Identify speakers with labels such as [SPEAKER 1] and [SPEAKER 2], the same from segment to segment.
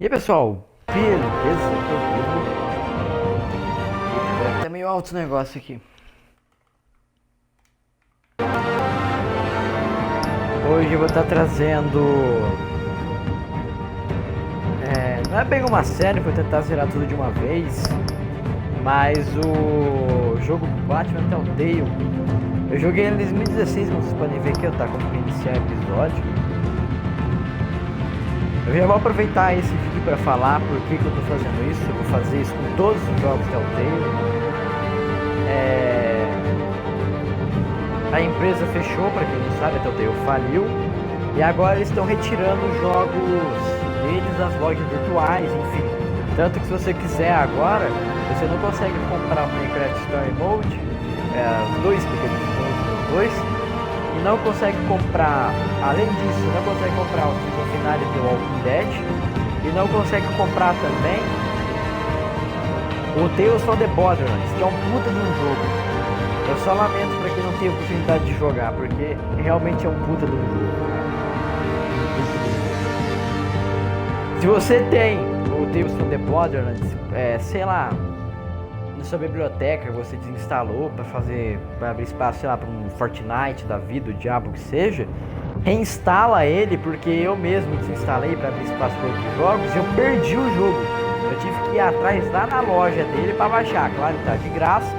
[SPEAKER 1] E aí pessoal, beleza? Tá meio alto o negócio aqui. Hoje eu vou estar trazendo... não é bem uma série, vou tentar zerar tudo de uma vez. Mas o jogo Batman Telltale, eu joguei em 2016, como vocês podem ver aqui, eu tá como iniciar episódio. Eu já vou aproveitar esse vídeo para falar por que eu tô fazendo isso. Eu vou fazer isso com todos os jogos Telltale. A empresa fechou, para quem não sabe, a Telltale faliu. E agora eles estão retirando os jogos deles das lojas virtuais, enfim. Tanto que se você quiser agora, você não consegue comprar o Minecraft Story Mode, os dois pequenos dois. E não consegue comprar, além disso, não consegue comprar o season finale do Walking Dead. E não consegue comprar também o Tales from the Borderlands, que é um puta de um jogo. Eu só lamento pra quem não tem oportunidade de jogar, porque realmente é um puta de um jogo. Se você tem o Tales from the Borderlands, sei lá, na sua biblioteca você desinstalou para abrir espaço, sei lá, para um Fortnite da vida, o diabo que seja, reinstala ele, porque eu mesmo desinstalei para abrir espaço para outros jogos e eu perdi o jogo. Eu tive que ir atrás lá na loja dele para baixar. Claro que tá de graça,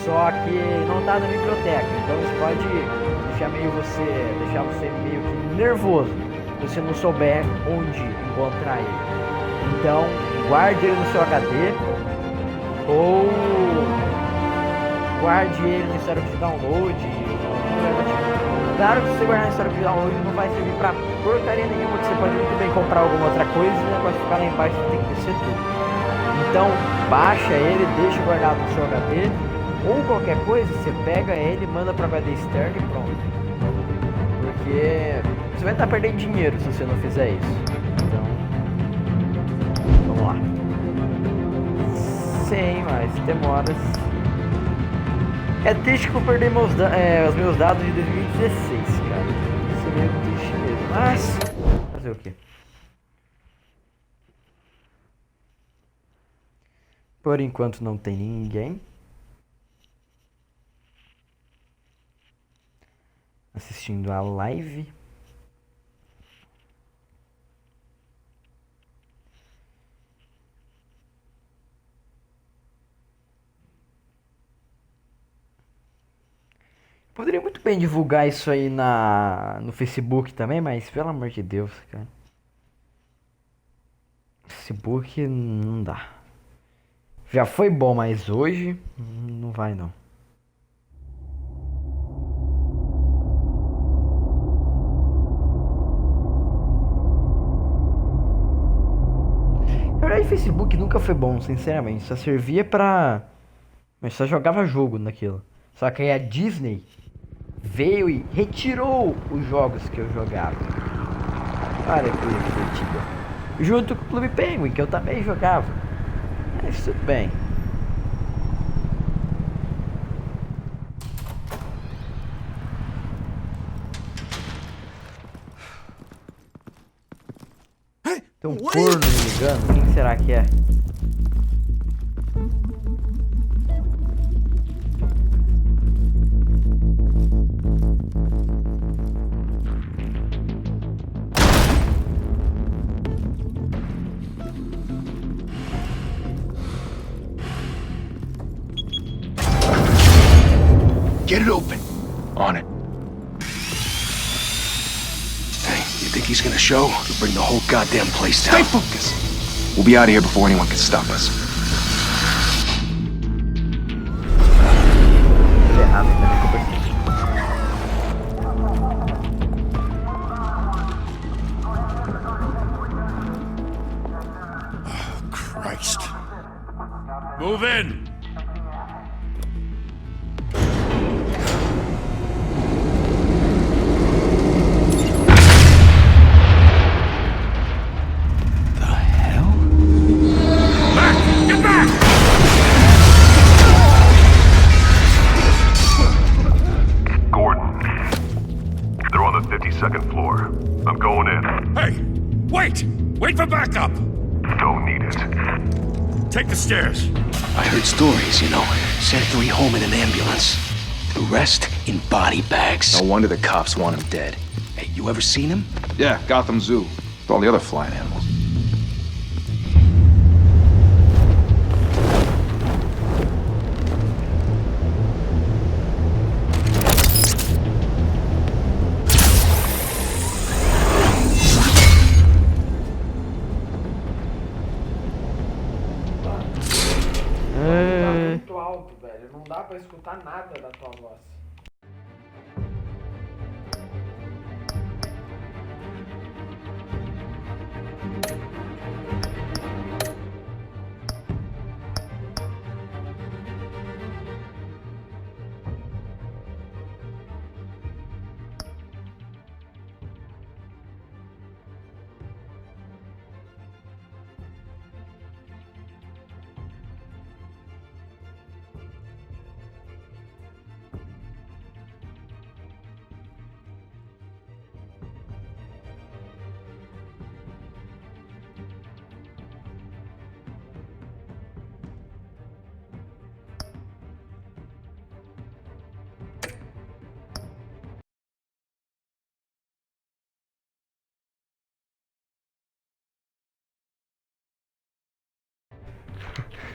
[SPEAKER 1] só que não tá na biblioteca, então isso pode deixar você meio que nervoso se você não souber onde encontrar ele. Então guarde ele no seu HD ou guarde ele no histórico de download. Claro que se você guardar no histórico de download não vai servir pra porcaria nenhuma, que você pode muito bem comprar alguma outra coisa e o negócio ficar lá embaixo, você tem que descer tudo. Então baixa ele, deixa guardado no seu HD, ou qualquer coisa, você pega ele, manda para HD externo e pronto. Porque você vai estar perdendo dinheiro se você não fizer isso. Então, vamos lá. Sim, mas demoras. É triste que eu perdi os meus dados de 2016, cara. Isso é meio triste mesmo. Mas, fazer o quê? Por enquanto não tem ninguém assistindo a live. Poderia muito bem divulgar isso aí no Facebook também, mas pelo amor de Deus, cara. Facebook não dá. Já foi bom, mas hoje não vai não. Na verdade, Facebook nunca foi bom, sinceramente. Só servia pra... Mas só jogava jogo naquilo. Só que aí a Disney veio e retirou os jogos que eu jogava. Olha que divertido. Junto com o Clube Penguin, que eu também jogava. Mas tudo bem. Tem um corno me ligando. Quem será que é?
[SPEAKER 2] Get it open. On it. Hey, you think he's gonna show? He'll bring the whole goddamn place down. Stay focused. We'll be out of here before anyone can stop us. Oh, Christ. Move in.
[SPEAKER 3] Second floor. I'm going in.
[SPEAKER 4] Hey! Wait! Wait for backup!
[SPEAKER 3] Don't need it. Take the stairs.
[SPEAKER 2] I heard stories, you know. Sent 3 home in an ambulance. The rest in body bags.
[SPEAKER 4] No wonder the cops want him dead.
[SPEAKER 2] Hey, you ever seen him?
[SPEAKER 4] Yeah, Gotham Zoo. With all the other flying animals.
[SPEAKER 1] Tá muito alto, velho. Não dá pra escutar nada da tua voz.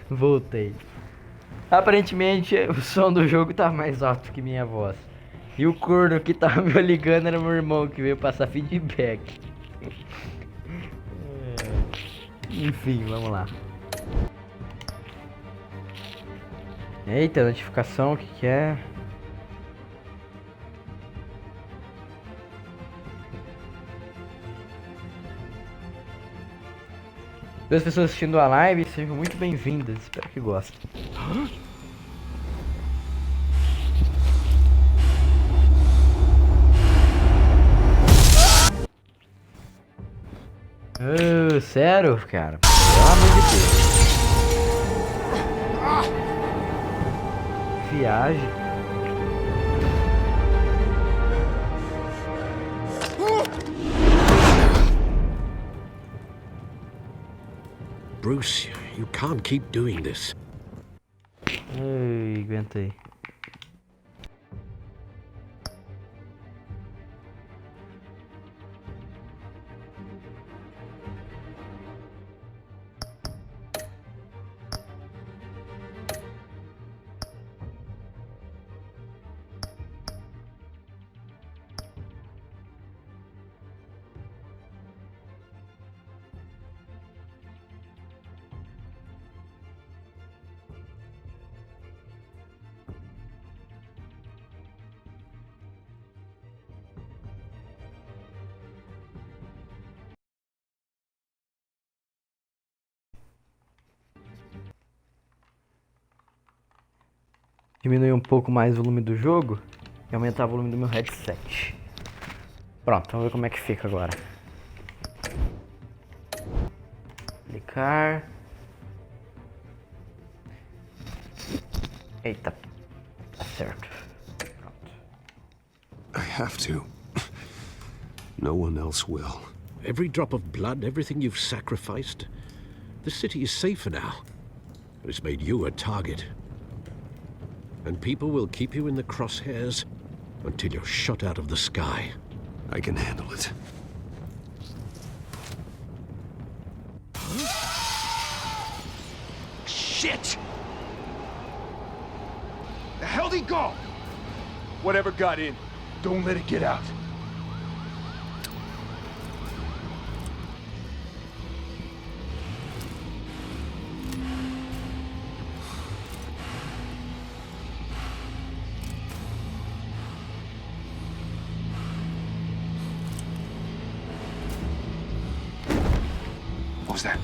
[SPEAKER 1] Voltei. Aparentemente o som do jogo tá mais alto que minha voz. E o corno que tava me ligando era meu irmão que veio passar feedback. Enfim, vamos lá. Eita, notificação, o que que é? Duas pessoas assistindo a live, sejam muito bem-vindas, espero que gostem. Sério, cara? Pelo amor de Deus. Viagem.
[SPEAKER 5] Bruce, you can't keep doing this.
[SPEAKER 1] Ei, aguentei. Diminuir um pouco mais o volume do jogo e aumentar o volume do meu headset. Pronto, vamos ver como é que fica agora. Clicar. Eita, tá certo. Pronto.
[SPEAKER 5] I have to. No one else will. Every drop of blood, everything you've sacrificed. The city is safer now. It's made you a target. And people will keep you in the crosshairs until you're shot out of the sky. I can handle it.
[SPEAKER 2] Shit!
[SPEAKER 3] The hell'd he go? Whatever got in, don't let it get out.
[SPEAKER 2] What was that?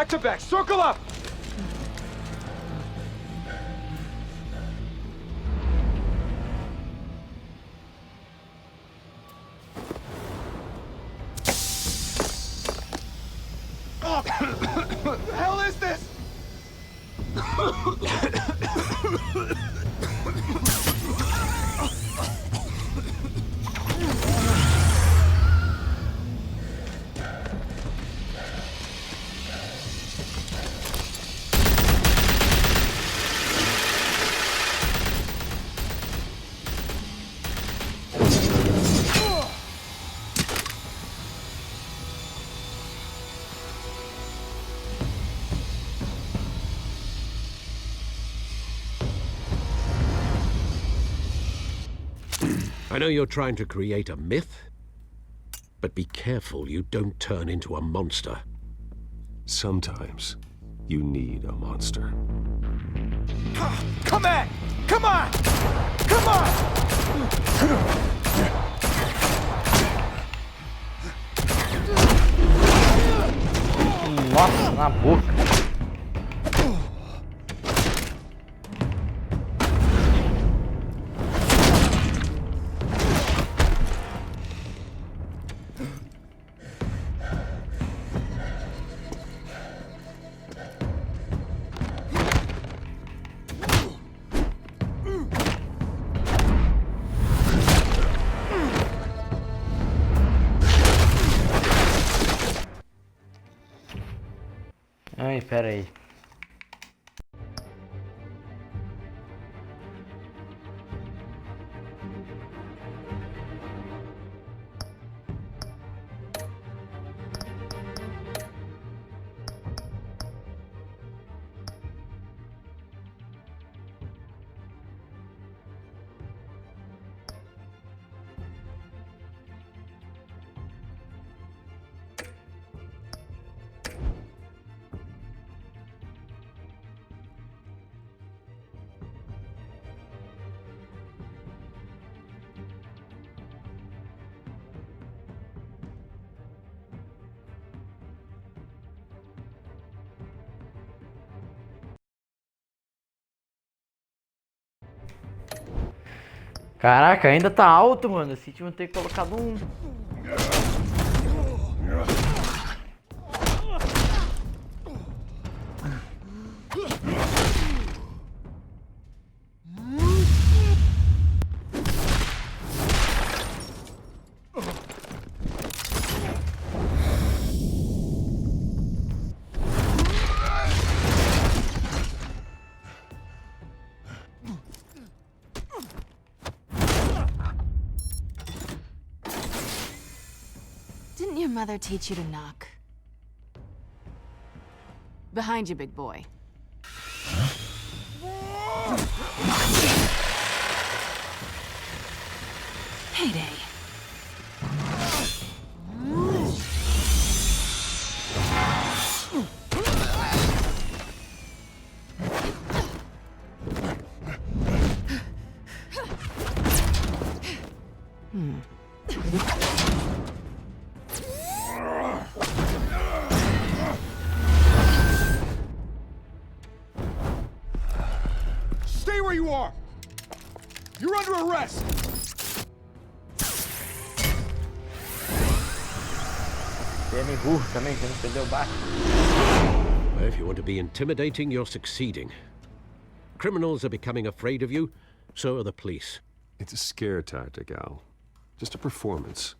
[SPEAKER 3] Back to back, circle up! Oh, what the hell is this?
[SPEAKER 5] I know you're trying to create a myth, but be careful you don't turn into a monster.
[SPEAKER 6] Sometimes you need a monster.
[SPEAKER 3] Come on! Come on! Come on!
[SPEAKER 1] Nossa, na boca. Ai, pera aí. Caraca, ainda tá alto, mano. Esse time tem que ter colocado um.
[SPEAKER 7] Didn't your mother teach you to knock? Behind you, big boy. Heyday.
[SPEAKER 3] Stay where you are! You're under arrest!
[SPEAKER 1] Burro também, que não perdeu o bate.
[SPEAKER 5] Well, if you want to be intimidating, you're succeeding. Criminals are becoming afraid of you, so are the police.
[SPEAKER 6] It's a scare tactic, Al. Just a performance.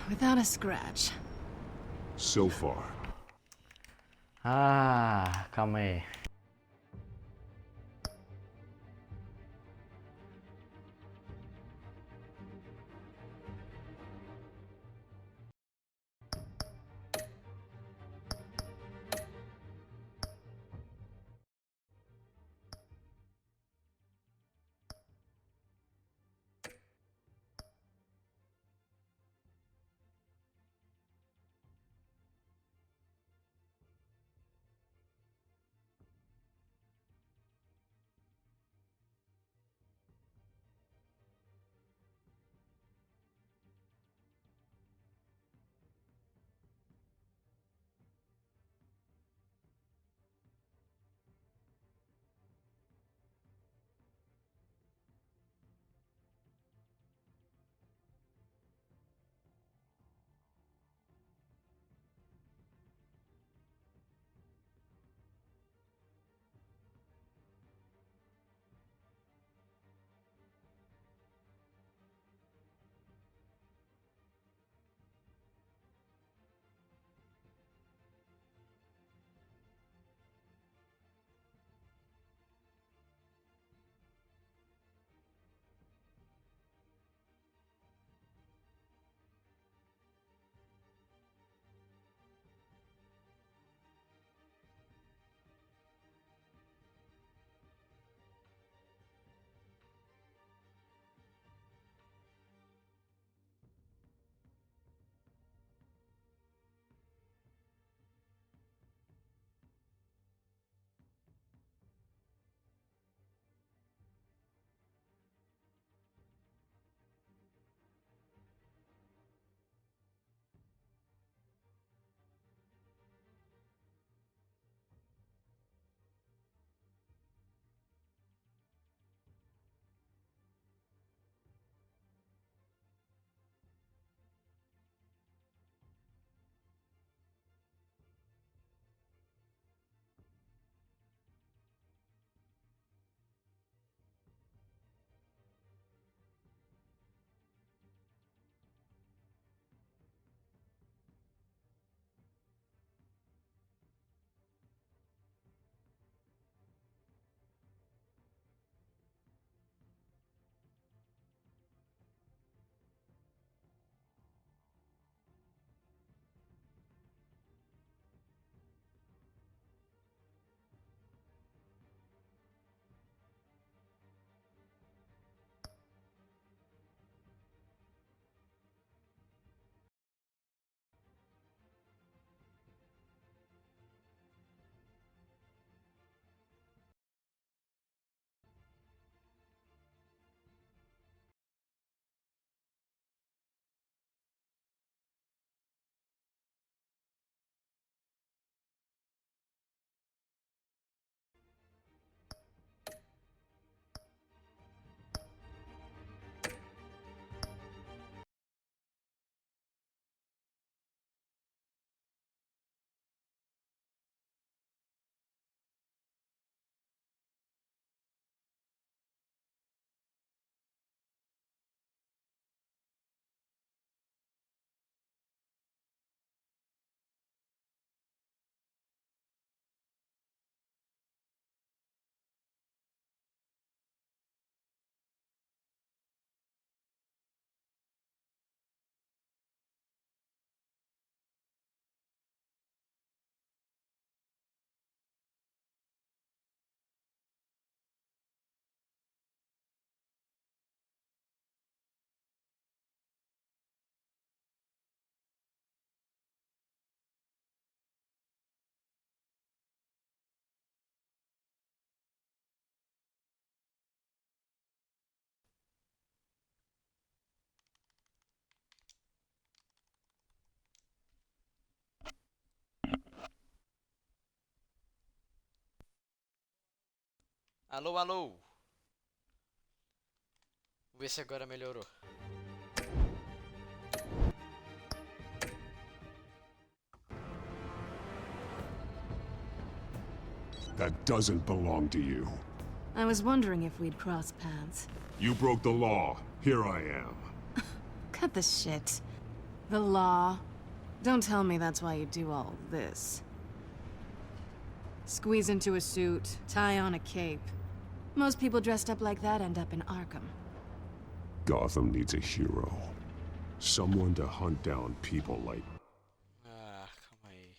[SPEAKER 7] Without a scratch.
[SPEAKER 6] So far.
[SPEAKER 1] Ah, calma aí. Alô, alô. Vamos ver se agora melhorou.
[SPEAKER 3] That doesn't belong to you.
[SPEAKER 7] I was wondering if we'd cross paths.
[SPEAKER 3] You broke the law. Here I am.
[SPEAKER 7] Cut the shit. The law. Don't tell me that's why you do all this. Squeeze into a suit, tie on a cape. Most people dressed up like that end up in Arkham.
[SPEAKER 3] Gotham needs a hero. Someone to hunt down people like...
[SPEAKER 1] Ah, calma aí.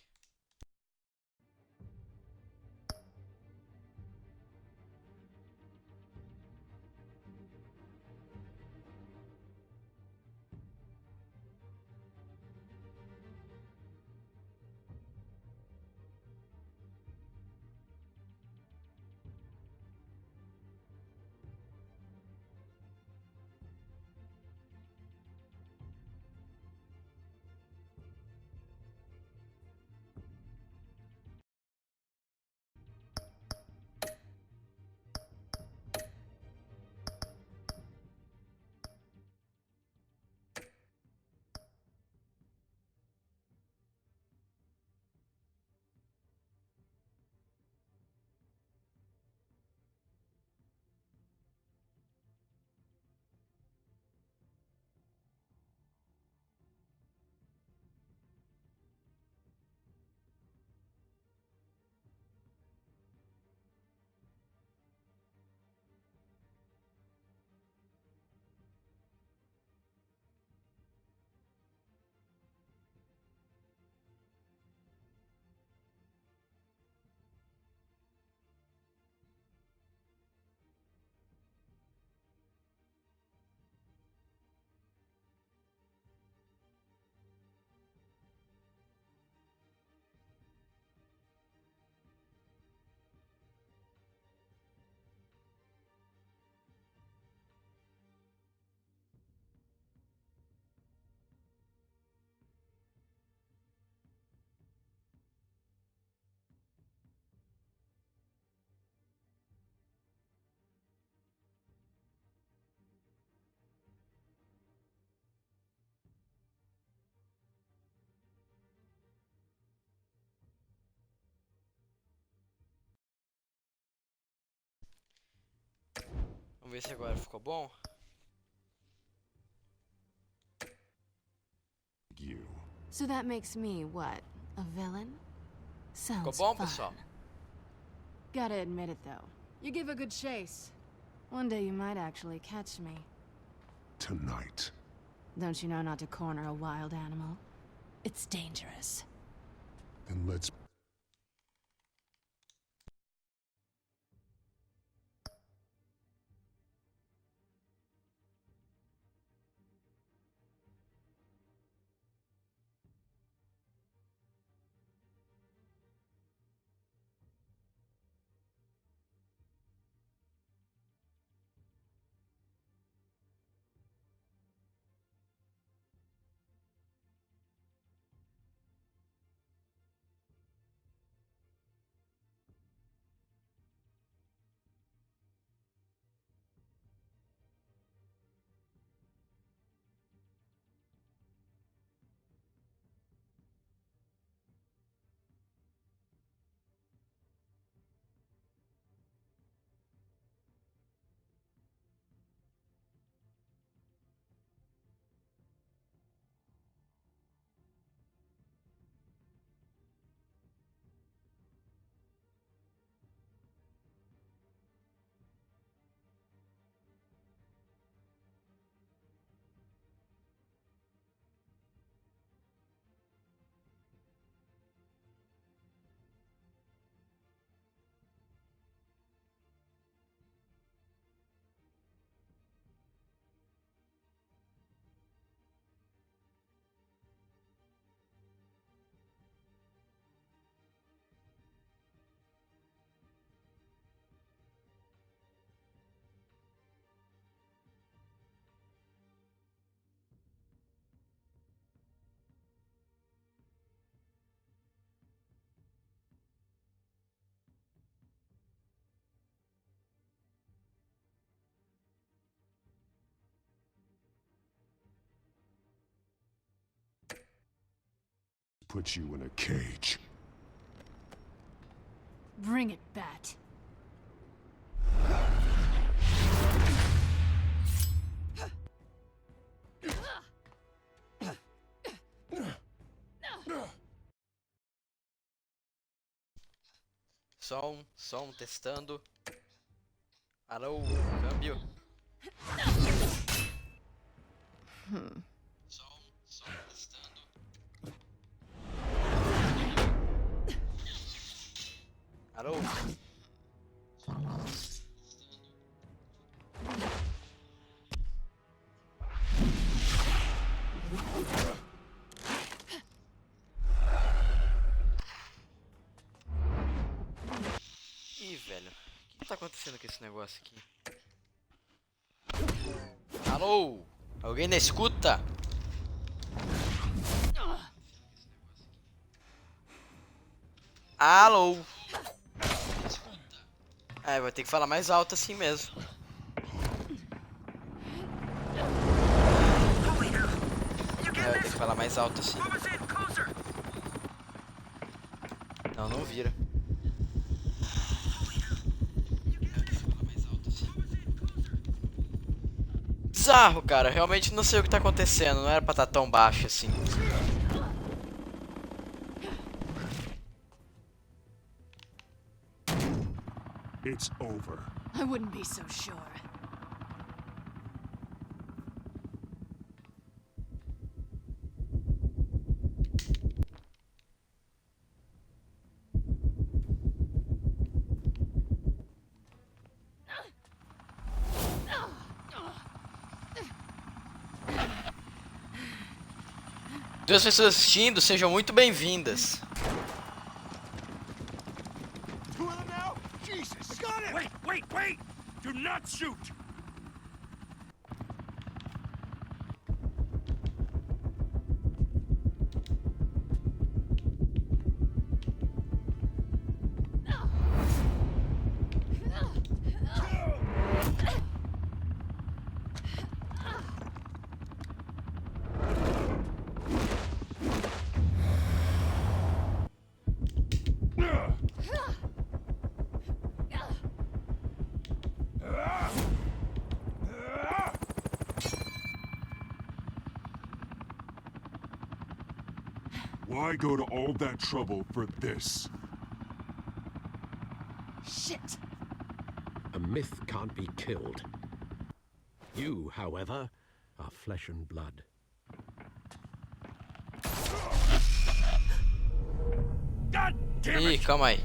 [SPEAKER 1] Vamos ver se agora ficou bom.
[SPEAKER 3] You.
[SPEAKER 7] So that makes me, what, a villain?
[SPEAKER 1] Ficou
[SPEAKER 7] Sounds
[SPEAKER 1] bom,
[SPEAKER 7] fun.
[SPEAKER 1] pessoal?
[SPEAKER 7] Gotta admit it, though. You give a good chase. One day you might actually catch me.
[SPEAKER 3] Tonight.
[SPEAKER 7] Don't you know not to corner a wild animal? It's dangerous.
[SPEAKER 3] Then let's... put you in a cage.
[SPEAKER 7] Bring it, Bat.
[SPEAKER 1] Som, testando. Alô, câmbio. Som, testando. Alô. Ih, velho. O que tá acontecendo com esse negócio aqui? Alô? Alguém na escuta? Alô? É, vai ter que falar mais alto assim mesmo. É, vai ter que falar mais alto assim. Não, não vira. Bizarro, cara. Realmente não sei o que tá acontecendo. Não era pra estar tão baixo assim.
[SPEAKER 3] It's over.
[SPEAKER 7] I wouldn't be so sure.
[SPEAKER 1] Duas pessoas assistindo, sejam muito bem-vindas.
[SPEAKER 3] Wait! Do not shoot! Why go to all that trouble for this?
[SPEAKER 7] Shit!
[SPEAKER 5] A myth can't be killed. You, however, are flesh and blood.
[SPEAKER 3] God damn
[SPEAKER 1] Ih,
[SPEAKER 3] it!
[SPEAKER 1] calma aí.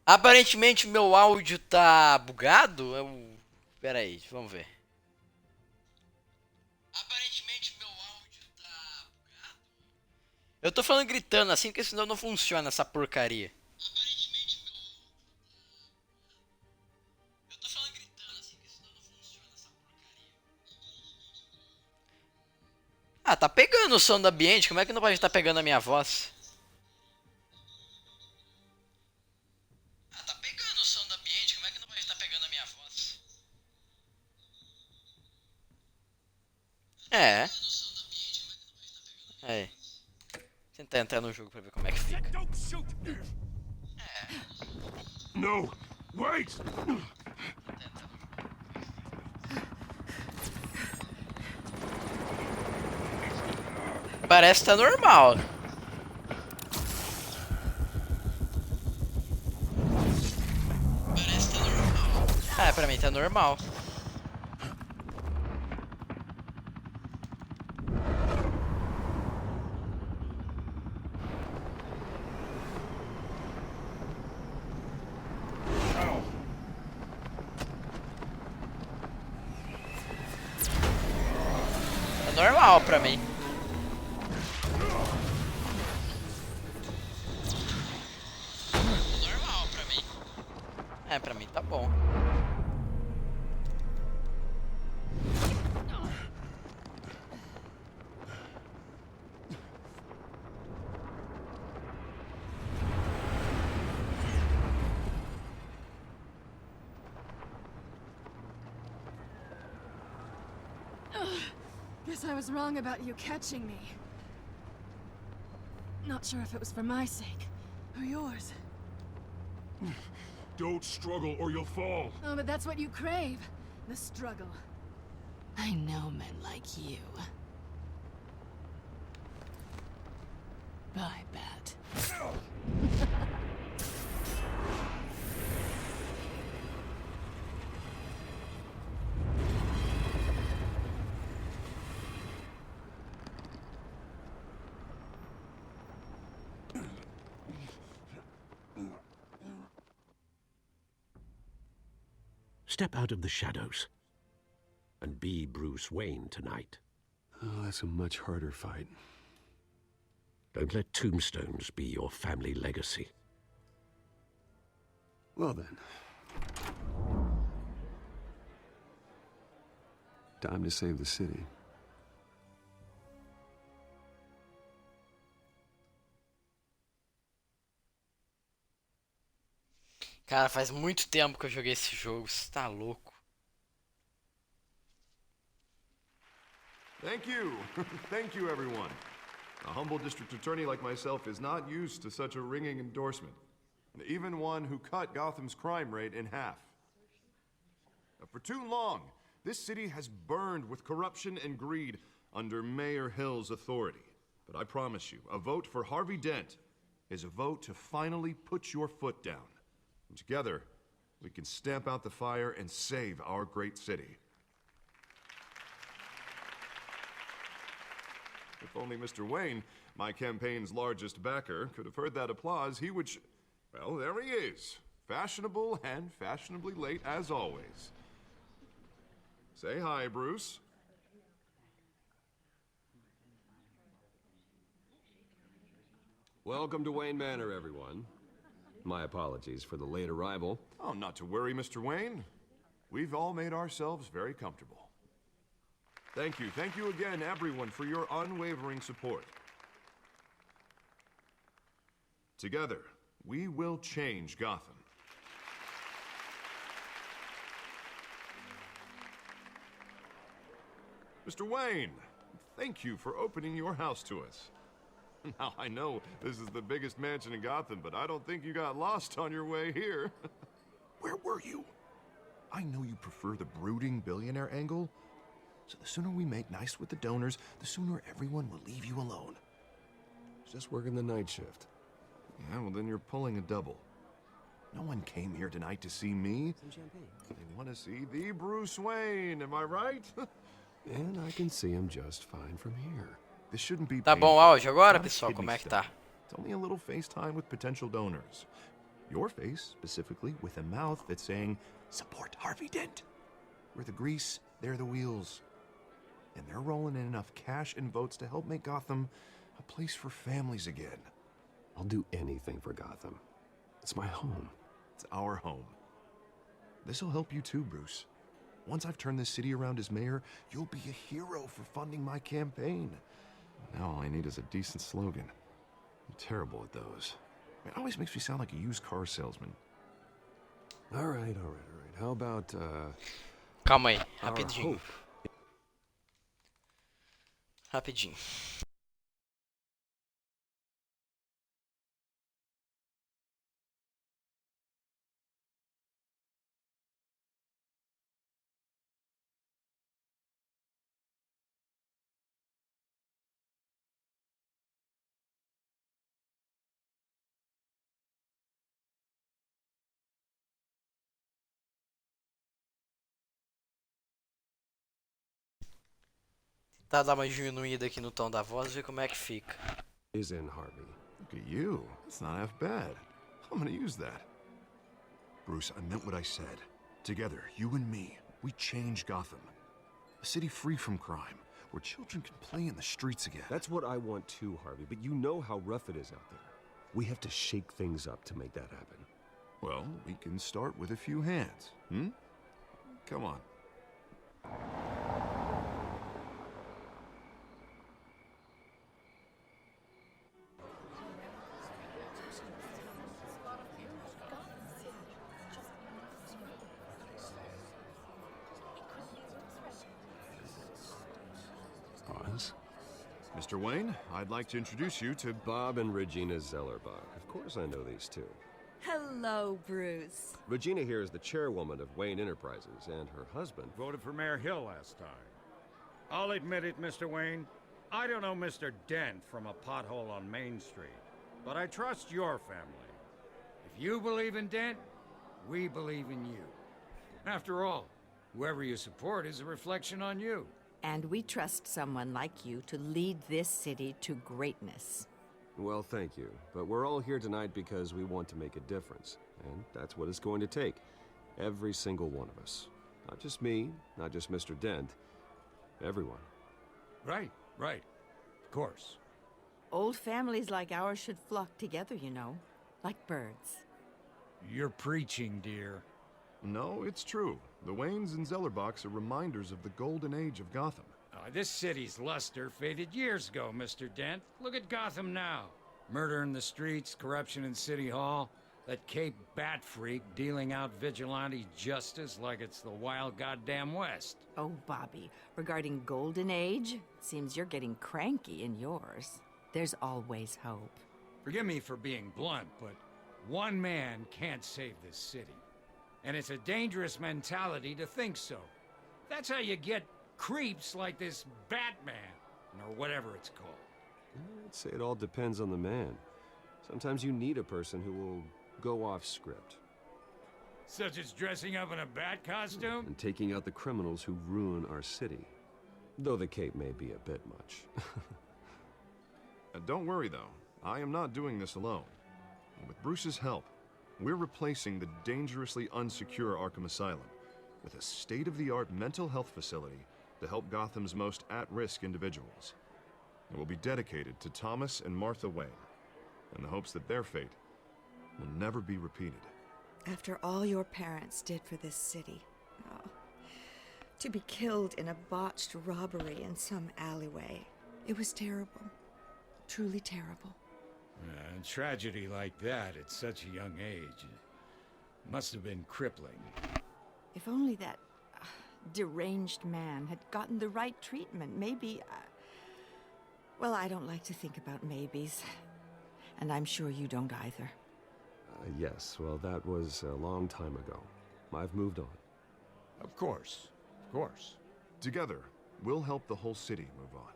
[SPEAKER 1] Aparentemente meu áudio tá bugado. Pera aí, vamos ver. Aparentemente meu áudio tá bugado. Eu tô falando gritando assim, porque senão não funciona essa porcaria. Aparentemente eu tô falando gritando assim, porque senão não funciona essa porcaria. Ah, tá pegando o som do ambiente, como é que não pode estar pegando a minha voz? Tá pegando o som do ambiente, como é que não pode estar pegando a minha voz? É. Aí. Tentar entrar no jogo pra ver como é que fica.
[SPEAKER 3] No! Wait!
[SPEAKER 1] Parece que tá normal. Parece que tá normal. Ah, pra mim tá normal. Tá normal pra mim. Normal pra mim. É, pra mim tá bom.
[SPEAKER 7] Guess I was wrong about you catching me. Not sure if it was for my sake or yours.
[SPEAKER 3] Don't struggle or you'll fall.
[SPEAKER 7] Oh, but that's what you crave. The struggle. I know men like you. Bye, Bat.
[SPEAKER 5] Step out of the shadows and be Bruce Wayne tonight.
[SPEAKER 6] Oh, that's a much harder fight.
[SPEAKER 5] Don't let tombstones be your family legacy.
[SPEAKER 6] Well then. Time to save the city.
[SPEAKER 1] Cara, faz muito tempo que eu joguei esse jogo, você tá louco.
[SPEAKER 8] Thank you. Thank you, everyone. A humble district attorney like myself is not used to such a ringing endorsement. Even one who cut Gotham's crime rate in half. For too long, this city has burned with corruption and greed under Mayor Hill's authority. But I promise you, a vote for Harvey Dent is a vote to finally put your foot down. And together, we can stamp out the fire and save our great city. If only Mr. Wayne, my campaign's largest backer, could have heard that applause, he would well, there he is. Fashionable and fashionably late as always. Say hi, Bruce.
[SPEAKER 6] Welcome to Wayne Manor, everyone. My apologies for the late arrival.
[SPEAKER 8] Oh, not to worry, Mr. Wayne. We've all made ourselves very comfortable. Thank you again, everyone, for your unwavering support. Together, we will change Gotham. Mr. Wayne, thank you for opening your house to us. Now, I know this is the biggest mansion in Gotham, but I don't think you got lost on your way here. Where were you? I know you prefer the brooding billionaire angle, so the sooner we make nice with the donors, the sooner everyone will leave you alone.
[SPEAKER 6] Just working the night shift.
[SPEAKER 8] Yeah, well then you're pulling a double. No one came here tonight to see me.
[SPEAKER 2] Some champagne.
[SPEAKER 8] They want to see the Bruce Wayne, am I right?
[SPEAKER 6] And I can see him just fine from here.
[SPEAKER 8] This shouldn't be
[SPEAKER 1] Tá bom o áudio agora, pessoal? Como é que tá?
[SPEAKER 8] It's only a little FaceTime with potential donors. Your face, specifically, with a mouth that's saying, support Harvey Dent. We're the grease, they're the wheels. And they're rolling in enough cash and votes to help make Gotham a place for families again.
[SPEAKER 6] I'll do anything for Gotham. It's my home.
[SPEAKER 8] It's our home. This'll help you too, Bruce. Once I've turned this city around as mayor, you'll be a hero for funding my campaign. Now all I need is a decent slogan. I'm terrible at those. It always makes me sound like a used car salesman.
[SPEAKER 6] All right. How about,
[SPEAKER 1] Calma aí,
[SPEAKER 6] our
[SPEAKER 1] rapidinho.
[SPEAKER 6] hope?
[SPEAKER 1] Rapidinho. Tá, dá uma diminuída aqui no tom da voz e ver como é que fica.
[SPEAKER 6] Is in Harvey.
[SPEAKER 8] Look at you. It's not half bad. I'm gonna use that. Bruce, I meant what I said. Together, you and me, we change Gotham. A city free from crime, where children can play in the streets again.
[SPEAKER 6] That's what I want too, Harvey, but you know how rough it is out there. We have to shake things up to make that happen.
[SPEAKER 8] Well, we can start with a few hands, hmm? Come on.
[SPEAKER 3] Oz?
[SPEAKER 8] Mr. Wayne, I'd like to introduce you to
[SPEAKER 6] Bob and Regina Zellerbach. Of course I know these two.
[SPEAKER 9] Hello, Bruce.
[SPEAKER 6] Regina here is the chairwoman of Wayne Enterprises, and her husband...
[SPEAKER 10] Voted for Mayor Hill last time. I'll admit it, Mr. Wayne. I don't know Mr. Dent from a pothole on Main Street, but I trust your family. If you believe in Dent, we believe in you. After all, whoever you support is a reflection on you.
[SPEAKER 9] And we trust someone like you to lead this city to greatness.
[SPEAKER 6] Well, thank you. But we're all here tonight because we want to make a difference. And that's what it's going to take. Every single one of us. Not just me, not just Mr. Dent. Everyone.
[SPEAKER 10] Right. Of course.
[SPEAKER 9] Old families like ours should flock together, you know. Like birds.
[SPEAKER 10] You're preaching, dear.
[SPEAKER 8] No, it's true. The Waynes and Zellerbachs are reminders of the golden age of Gotham.
[SPEAKER 10] This city's luster faded years ago, Mr. Dent. Look at Gotham now. Murder in the streets, corruption in City Hall, that Cape Bat freak dealing out vigilante justice like it's the wild goddamn West.
[SPEAKER 9] Oh, Bobby, regarding Golden Age, seems you're getting cranky in yours. There's always hope.
[SPEAKER 10] Forgive me for being blunt, but one man can't save this city. And it's a dangerous mentality to think so. That's how you get creeps like this Batman, or whatever it's called.
[SPEAKER 6] I'd say it all depends on the man. Sometimes you need a person who will go off script.
[SPEAKER 10] Such as dressing up in a bat costume?
[SPEAKER 6] And taking out the criminals who ruin our city. Though the cape may be a bit much.
[SPEAKER 8] Don't worry, though. I am not doing this alone. With Bruce's help, we're replacing the dangerously unsecure Arkham Asylum with a state-of-the-art mental health facility to help Gotham's most at-risk individuals. It will be dedicated to Thomas and Martha Wayne, in the hopes that their fate will never be repeated.
[SPEAKER 11] After all your parents did for this city, to be killed in a botched robbery in some alleyway, it was terrible. Truly terrible.
[SPEAKER 10] A tragedy like that at such a young age must have been crippling.
[SPEAKER 9] If only that deranged man had gotten the right treatment, maybe... well, I don't like to think about maybes. And I'm sure you don't either.
[SPEAKER 6] Yes, well, that was a long time ago. I've moved on.
[SPEAKER 10] Of course.
[SPEAKER 8] Together, we'll help the whole city move on.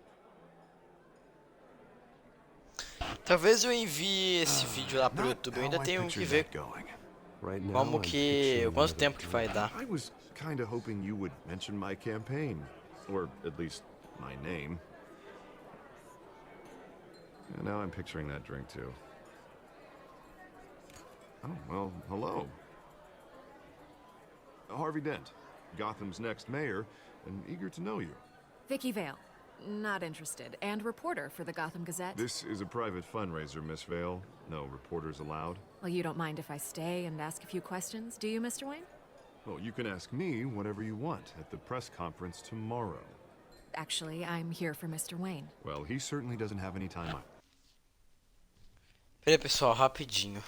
[SPEAKER 1] Talvez eu envie esse vídeo lá pro YouTube. Eu ainda tenho que ver como que... quanto tempo que vai dar.
[SPEAKER 8] I was kinda hoping you would mention my campaign. Or at least my name. And now I'm picturing that drink too. Oh, well, hello. Harvey Dent, Gotham's next mayor, and eager to know you.
[SPEAKER 12] Vicky Vale. Not interested. And reporter for the Gotham Gazette.
[SPEAKER 8] This is a private fundraiser, Miss Vale. No reporters allowed.
[SPEAKER 12] Well, you don't mind if I stay and ask a few questions, do you, Mr. Wayne?
[SPEAKER 8] Well, you can ask me whatever you want at the press conference tomorrow.
[SPEAKER 12] Actually, I'm here for Mr. Wayne.
[SPEAKER 8] Well, he certainly doesn't have any time.
[SPEAKER 1] Peraí, pessoal, rapidinho.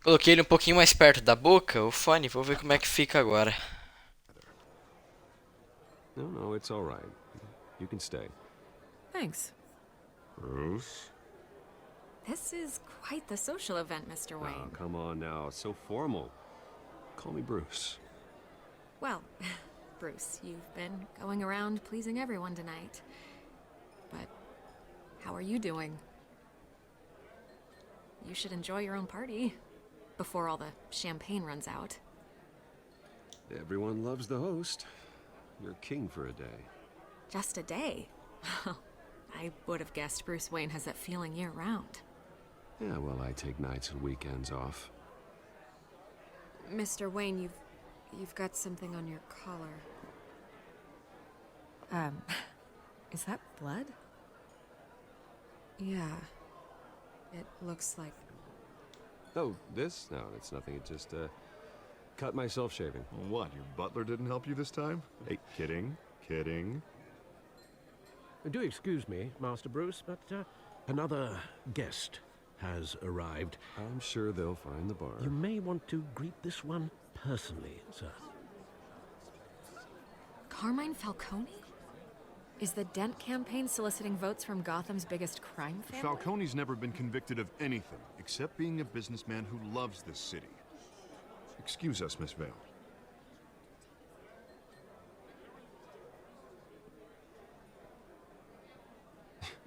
[SPEAKER 1] Coloquei ele um pouquinho mais perto da boca, o fone, vou ver como é que fica agora.
[SPEAKER 6] No, it's all right. You can stay.
[SPEAKER 12] Thanks.
[SPEAKER 6] Bruce?
[SPEAKER 12] This is quite the social event, Mr. Wayne.
[SPEAKER 6] Oh, come on now. It's so formal. Call me Bruce.
[SPEAKER 12] Well, Bruce, you've been going around pleasing everyone tonight. But how are you doing? You should enjoy your own party before all the champagne runs out.
[SPEAKER 6] Everyone loves the host. You're king for a day.
[SPEAKER 12] Just a day? I would have guessed Bruce Wayne has that feeling year-round.
[SPEAKER 6] Yeah, well, I take nights and weekends off.
[SPEAKER 12] Mr. Wayne, you've got something on your collar. Is that blood? Yeah. It looks like...
[SPEAKER 6] Oh, this? No, it's nothing. It just, cut myself shaving.
[SPEAKER 8] What, your butler didn't help you this time? Hey, kidding.
[SPEAKER 5] Do excuse me, Master Bruce, but another guest has arrived.
[SPEAKER 6] I'm sure they'll find the bar.
[SPEAKER 5] You may want to greet this one personally, sir.
[SPEAKER 12] Carmine Falcone? Is the Dent campaign soliciting votes from Gotham's biggest crime family?
[SPEAKER 8] Falcone's never been convicted of anything, except being a businessman who loves this city. Excuse us, Miss Vale.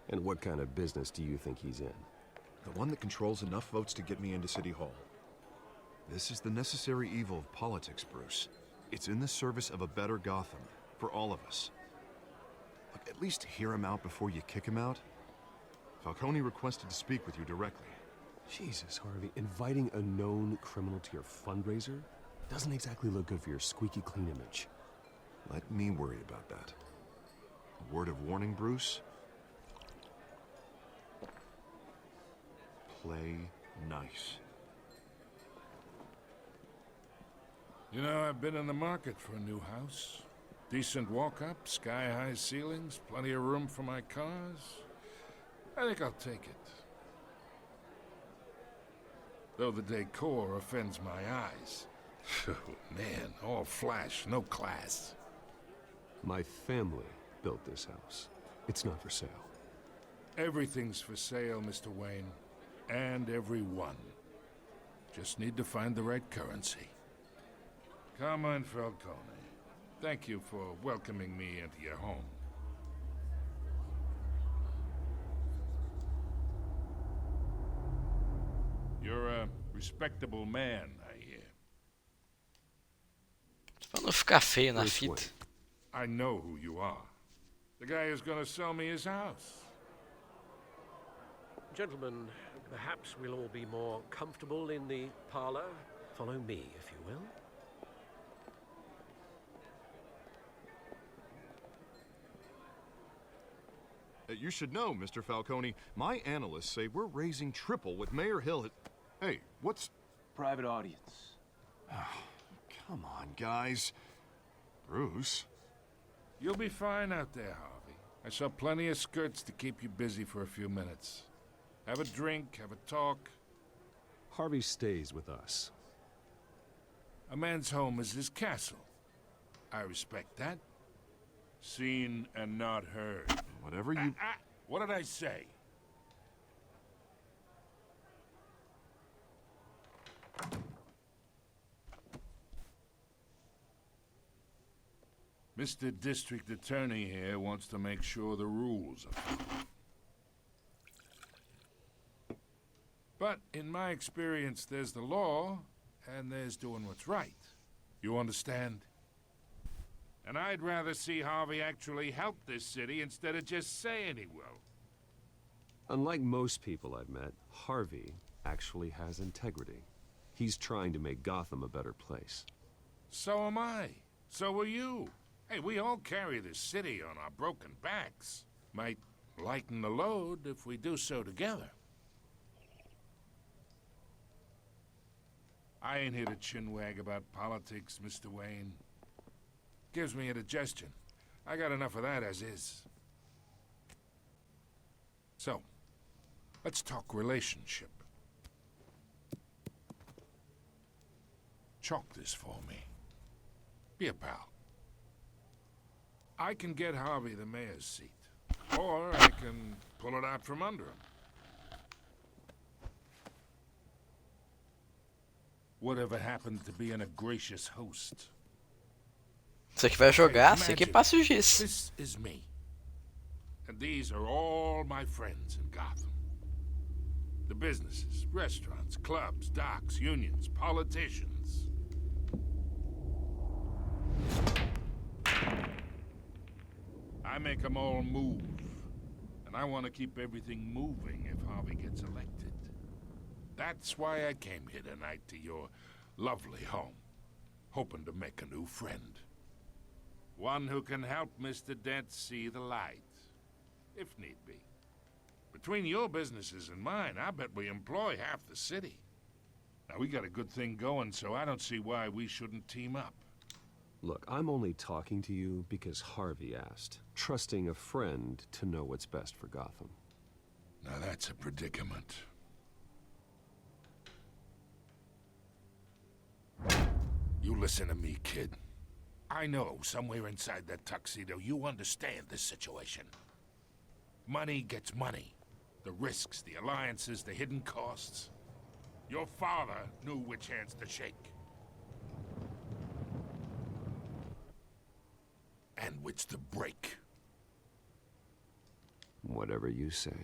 [SPEAKER 6] And what kind of business do you think he's in?
[SPEAKER 8] The one that controls enough votes to get me into City Hall. This is the necessary evil of politics, Bruce. It's in the service of a better Gotham, for all of us. Look, at least hear him out before you kick him out. Falcone requested to speak with you directly.
[SPEAKER 6] Jesus, Harvey, inviting a known criminal to your fundraiser doesn't exactly look good for your squeaky clean image.
[SPEAKER 8] Let me worry about that. A word of warning, Bruce? Play nice.
[SPEAKER 13] You know, I've been in the market for a new house. Decent walk-up, sky-high ceilings, plenty of room for my cars. I think I'll take it. Though the decor offends my eyes. Oh, man, all flash, no class.
[SPEAKER 6] My family built this house. It's not for sale.
[SPEAKER 13] Everything's for sale, Mr. Wayne. And everyone. Just need to find the right currency. Carmine Falcone, thank you for welcoming me into your home. You're a respectable man, I hear.
[SPEAKER 1] Pra não ficar feio na fita.
[SPEAKER 13] I know who you are. The guy who's gonna sell me his house.
[SPEAKER 5] Gentlemen, perhaps we'll all be more comfortable in the parlor. Follow me, if you will.
[SPEAKER 8] You should know, Mr. Falcone, my analysts say we're raising triple what Mayor Hill had... Hey, what's...
[SPEAKER 2] Private audience.
[SPEAKER 8] Oh, come on, guys. Bruce?
[SPEAKER 13] You'll be fine out there, Harvey. I saw plenty of skirts to keep you busy for a few minutes. Have a drink, have a talk.
[SPEAKER 6] Harvey stays with us.
[SPEAKER 13] A man's home is his castle. I respect that. Seen and not heard.
[SPEAKER 8] Whatever you...
[SPEAKER 13] What did I say? Mr. District Attorney here wants to make sure the rules are followed. But in my experience, there's the law, and there's doing what's right. You understand? And I'd rather see Harvey actually help this city instead of just saying he will.
[SPEAKER 6] Unlike most people I've met, Harvey actually has integrity. He's trying to make Gotham a better place.
[SPEAKER 13] So am I. So are you. Hey, we all carry this city on our broken backs. Might lighten the load if we do so together. I ain't here to chinwag about politics, Mr. Wayne. Gives me indigestion. I got enough of that as is. So, let's talk relationship. chalk this for me. Be a pal. I can get Harvey the mayor's seat, or I can pull it out from under him. Whatever happened to being a gracious host?
[SPEAKER 1] Você que vai jogar, você que passa o giz.
[SPEAKER 13] This is me. And these are all my friends in Gotham. The businesses, restaurants, clubs, docks, unions, politicians. I make them all move. And I want to keep everything moving if Harvey gets elected. That's why I came here tonight to your lovely home, hoping to make a new friend. One who can help Mr. Dent see the light, if need be. Between your businesses and mine, I bet we employ half the city. Now, we got a good thing going, so I don't see why we shouldn't team up.
[SPEAKER 6] Look, I'm only talking to you because Harvey asked, trusting a friend to know what's best for Gotham.
[SPEAKER 13] Now that's a predicament. You listen to me, kid. I know somewhere inside that tuxedo you understand this situation. Money gets money. The risks, the alliances, the hidden costs. Your father knew which hands to shake. And which to break.
[SPEAKER 6] Whatever you say.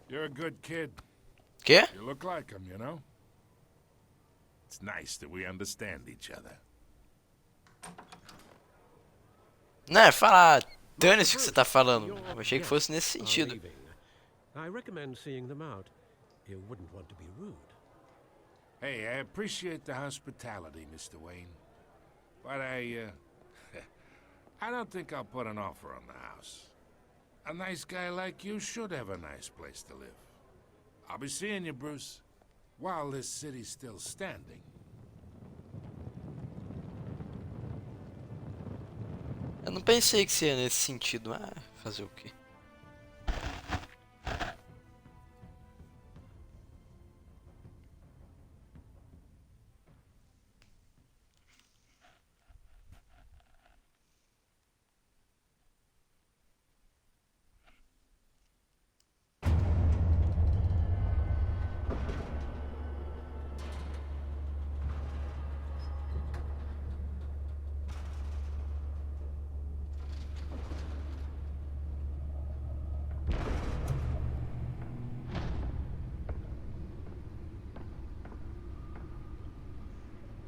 [SPEAKER 13] You're a good kid.
[SPEAKER 1] Quê?
[SPEAKER 13] You look like him, you know? It's nice that we understand each other.
[SPEAKER 1] Não, é falar, dane-se o que você tá falando. Eu achei que fosse nesse sentido.
[SPEAKER 5] I recommend seeing them out. You wouldn't want to be rude.
[SPEAKER 13] Hey, I appreciate the hospitality, Mr. Wayne. But I don't think I'll put an offer on the house. A nice guy like you should have a nice place to live. I'll be seeing you, Bruce, while this city's still standing.
[SPEAKER 1] Eu não pensei que seria nesse sentido, mas fazer o quê?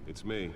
[SPEAKER 6] It's me.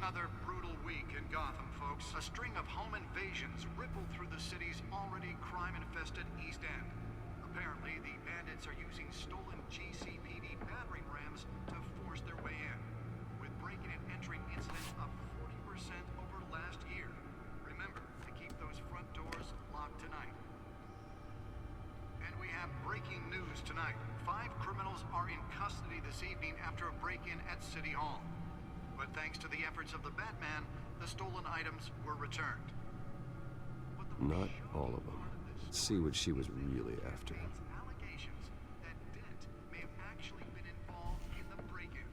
[SPEAKER 14] Another brutal week in Gotham, folks. A string of home invasions rippled through the city's already crime-infested East End. Apparently, the bandits are using stolen GCPD battering rams to force their way in, with break-in and entry incidents up 40% over last year. Remember to keep those front doors locked tonight. And we have breaking news tonight. 5 criminals are in custody this evening after a break-in at City Hall. But thanks to the efforts of the Batman, the stolen items were returned.
[SPEAKER 6] Not all of them. Let's see what she was really after.
[SPEAKER 14] Allegations that Dent may have actually been involved in the break-in.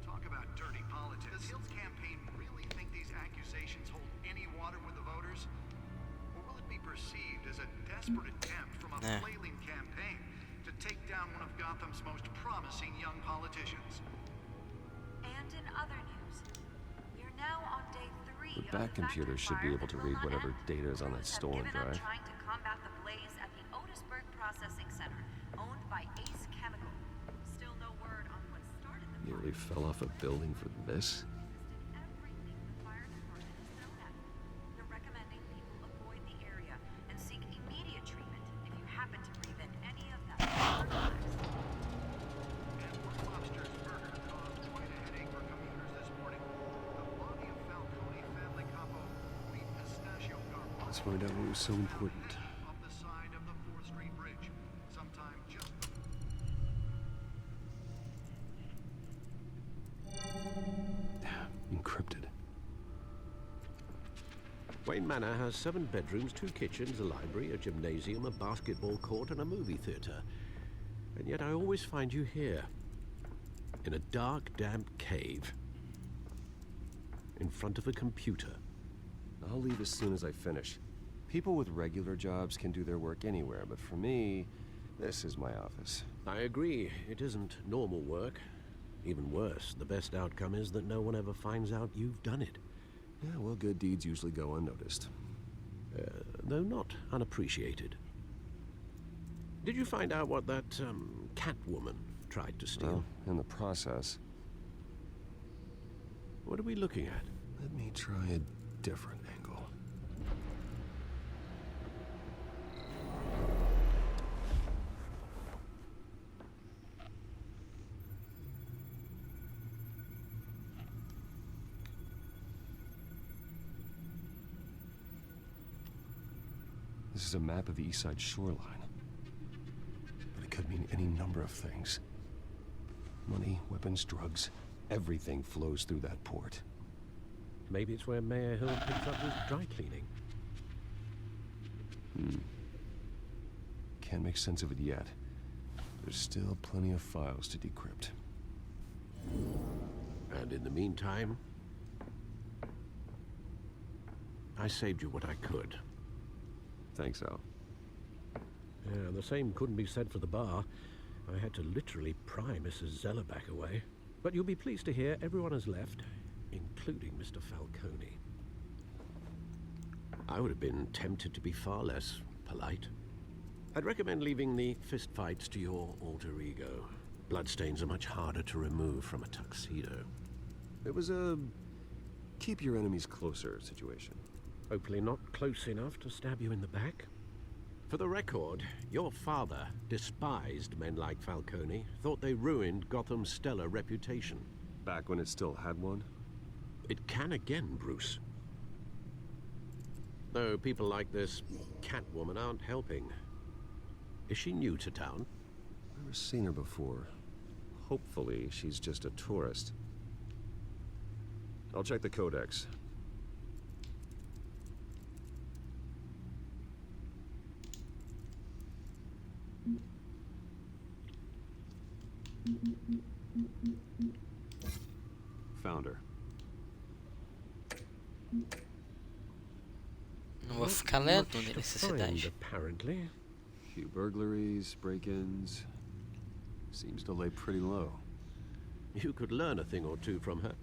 [SPEAKER 14] Talk about dirty politics. Does Hill's campaign really think these accusations hold any water with the voters? Or will it be perceived as a desperate attempt from a flailing campaign to take down one of Gotham's most promising young politicians?
[SPEAKER 15] And in other news, we're now on day 3
[SPEAKER 6] The back computer should be able to read whatever data is on that stolen drive.
[SPEAKER 15] trying to combat the blaze at the Otisburg Processing Center, owned by Ace Chemical. Still no word on what started the
[SPEAKER 6] Nearly fell off a building for this?
[SPEAKER 15] everything the fire department has thrown at it. They're recommending people avoid the area and seek immediate treatment if you happen to breathe in any of that.
[SPEAKER 14] And Lobster's murder caused
[SPEAKER 6] Let's find out what was so important.
[SPEAKER 14] Up the side of the 4th Street Bridge, sometime just
[SPEAKER 6] encrypted.
[SPEAKER 5] Wayne Manor has 7 bedrooms, 2 kitchens, a library, a gymnasium, a basketball court, and a movie theater. And yet I always find you here, in a dark, damp cave, in front of a computer.
[SPEAKER 6] I'll leave as soon as I finish. People with regular jobs can do their work anywhere, but for me, this is my office.
[SPEAKER 5] I agree. It isn't normal work. Even worse, the best outcome is that no one ever finds out you've done it.
[SPEAKER 6] Yeah, well, good deeds usually go unnoticed.
[SPEAKER 5] Though not unappreciated. Did you find out what that, cat woman tried to steal?
[SPEAKER 6] Well, in the process.
[SPEAKER 5] What are we looking at?
[SPEAKER 6] Let me try a different angle. This is a map of the East Side shoreline. But it could mean any number of things. Money, weapons, drugs, everything flows through that port.
[SPEAKER 5] Maybe it's where Mayor Hill picks up his dry cleaning.
[SPEAKER 6] Can't make sense of it yet. There's still plenty of files to decrypt.
[SPEAKER 5] And in the meantime, I saved you what I could.
[SPEAKER 6] Thanks, Al.
[SPEAKER 5] Yeah, the same couldn't be said for the bar. I had to literally pry Mrs. Zellerback away. But you'll be pleased to hear everyone has left, including Mr. Falcone. I would have been tempted to be far less polite. I'd recommend leaving the fistfights to your alter ego. Bloodstains are much harder to remove from a tuxedo.
[SPEAKER 6] It was a keep your enemies closer situation.
[SPEAKER 5] Hopefully not close enough to stab you in the back. For the record, your father despised men like Falcone, thought they ruined Gotham's stellar reputation.
[SPEAKER 6] Back when it still had one?
[SPEAKER 5] It can again, Bruce. Though people like this Catwoman aren't helping. Is she new to town?
[SPEAKER 6] Never seen her before. Hopefully, she's just a tourist. I'll check the codex. Found her.
[SPEAKER 16] Não vou ficar lendo, não tem necessidade.
[SPEAKER 6] Apparently. Few burglaries, break-ins. Seems to lay pretty low.
[SPEAKER 5] You could learn a thing or two from her.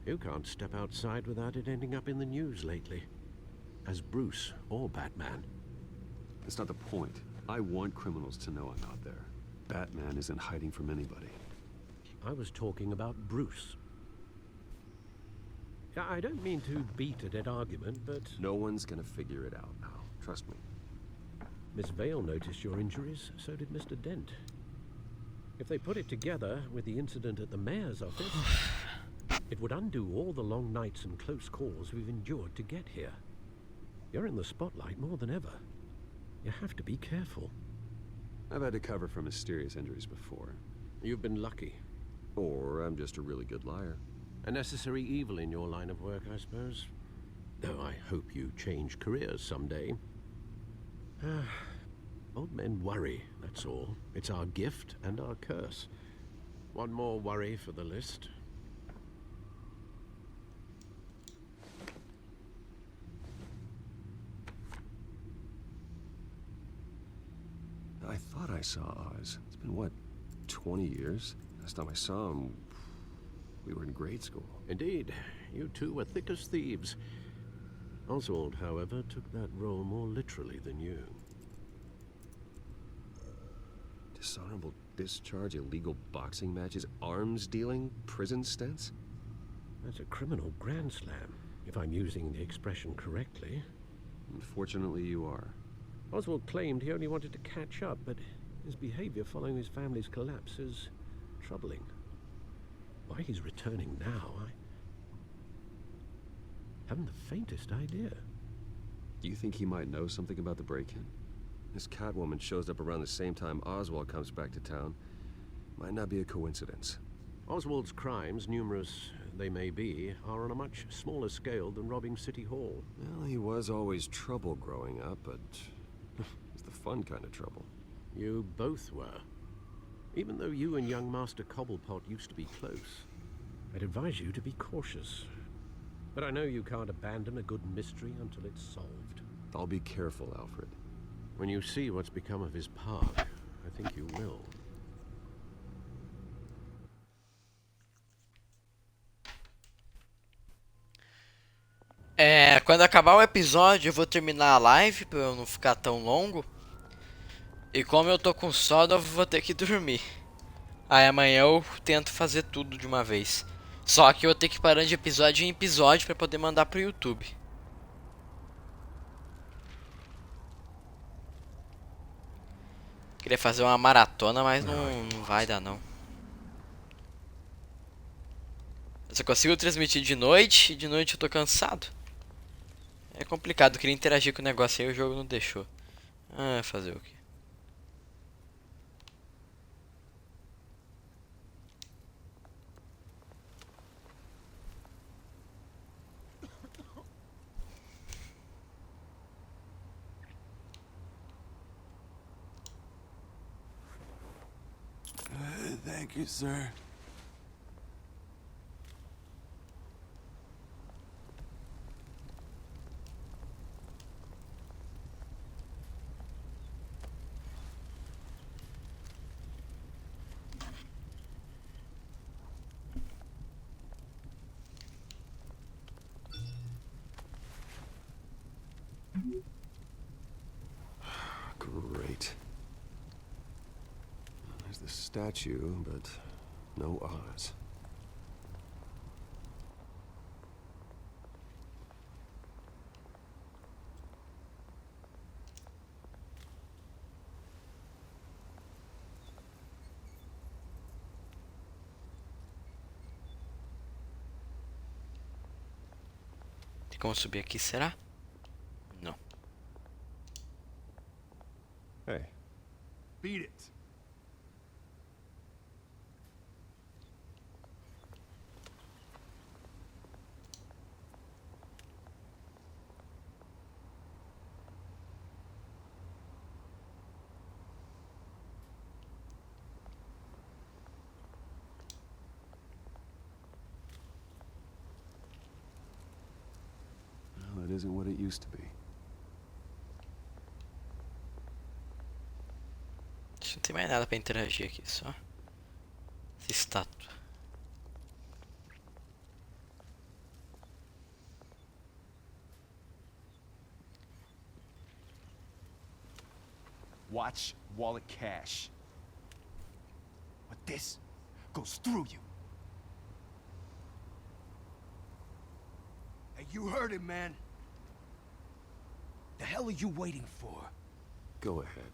[SPEAKER 5] You can't step outside without it ending up in the news lately. As Bruce or Batman.
[SPEAKER 6] That's not the point. I want criminals to know I'm out there. Batman isn't hiding from anybody.
[SPEAKER 5] I was talking about Bruce. I don't mean to beat a dead argument, but...
[SPEAKER 6] No one's gonna figure it out now. Trust me.
[SPEAKER 5] Miss Vale noticed your injuries, so did Mr. Dent. If they put it together with the incident at the mayor's office, it would undo all the long nights and close calls we've endured to get here. You're in the spotlight more than ever. You have to be careful.
[SPEAKER 6] I've had to cover for mysterious injuries before.
[SPEAKER 5] You've been lucky.
[SPEAKER 6] Or I'm just a really good liar.
[SPEAKER 5] A necessary evil in your line of work, I suppose. Though I hope you change careers someday. Old men worry, that's all. It's our gift and our curse. One more worry for the list.
[SPEAKER 6] I thought I saw Oz. It's been, what, 20 years? Last time I saw him, we were in grade school.
[SPEAKER 5] Indeed. You two were thick as thieves. Oswald, however, took that role more literally than you.
[SPEAKER 6] Dishonorable discharge, illegal boxing matches, arms dealing, prison stints?
[SPEAKER 5] That's a criminal grand slam, if I'm using the expression correctly.
[SPEAKER 6] Unfortunately, you are.
[SPEAKER 5] Oswald claimed he only wanted to catch up, but his behavior following his family's collapse is troubling. Why he's returning now, I haven't the faintest idea.
[SPEAKER 6] Do you think he might know something about the break-in? This Catwoman shows up around the same time Oswald comes back to town. Might not be a coincidence.
[SPEAKER 5] Oswald's crimes, numerous they may be, are on a much smaller scale than robbing City Hall.
[SPEAKER 6] Well, he was always trouble growing up, but it's the fun kind of trouble.
[SPEAKER 5] You both were. Even though you and young Master Cobblepot used to be close, I'd advise you to be cautious. But I know you can't abandon a good mystery until it's solved.
[SPEAKER 6] I'll be careful, Alfred.
[SPEAKER 5] When you see what's become of his park, I think you will.
[SPEAKER 16] Quando acabar o episódio eu vou terminar a live pra eu não ficar tão longo. E como eu tô com sono eu vou ter que dormir. Aí amanhã eu tento fazer tudo de uma vez. Só que eu vou ter que parar de episódio em episódio pra poder mandar pro YouTube. Queria fazer uma maratona, mas não vai dar não. Eu só consigo transmitir de noite e de noite eu tô cansado. É complicado, eu queria interagir com o negócio aí, o jogo não deixou. Fazer o quê?
[SPEAKER 2] Thank you, sir.
[SPEAKER 6] Great. There's the statue, but no Oz.
[SPEAKER 16] Tem como subir aqui, será? Não.
[SPEAKER 6] Hey.
[SPEAKER 8] Beat it.
[SPEAKER 6] Well, it isn't what it used to be.
[SPEAKER 16] Não tem mais nada pra interagir aqui, só essa estátua.
[SPEAKER 2] Watch wallet cash. But this goes through you. Hey, you heard it, man. The hell are you waiting for?
[SPEAKER 6] Go ahead.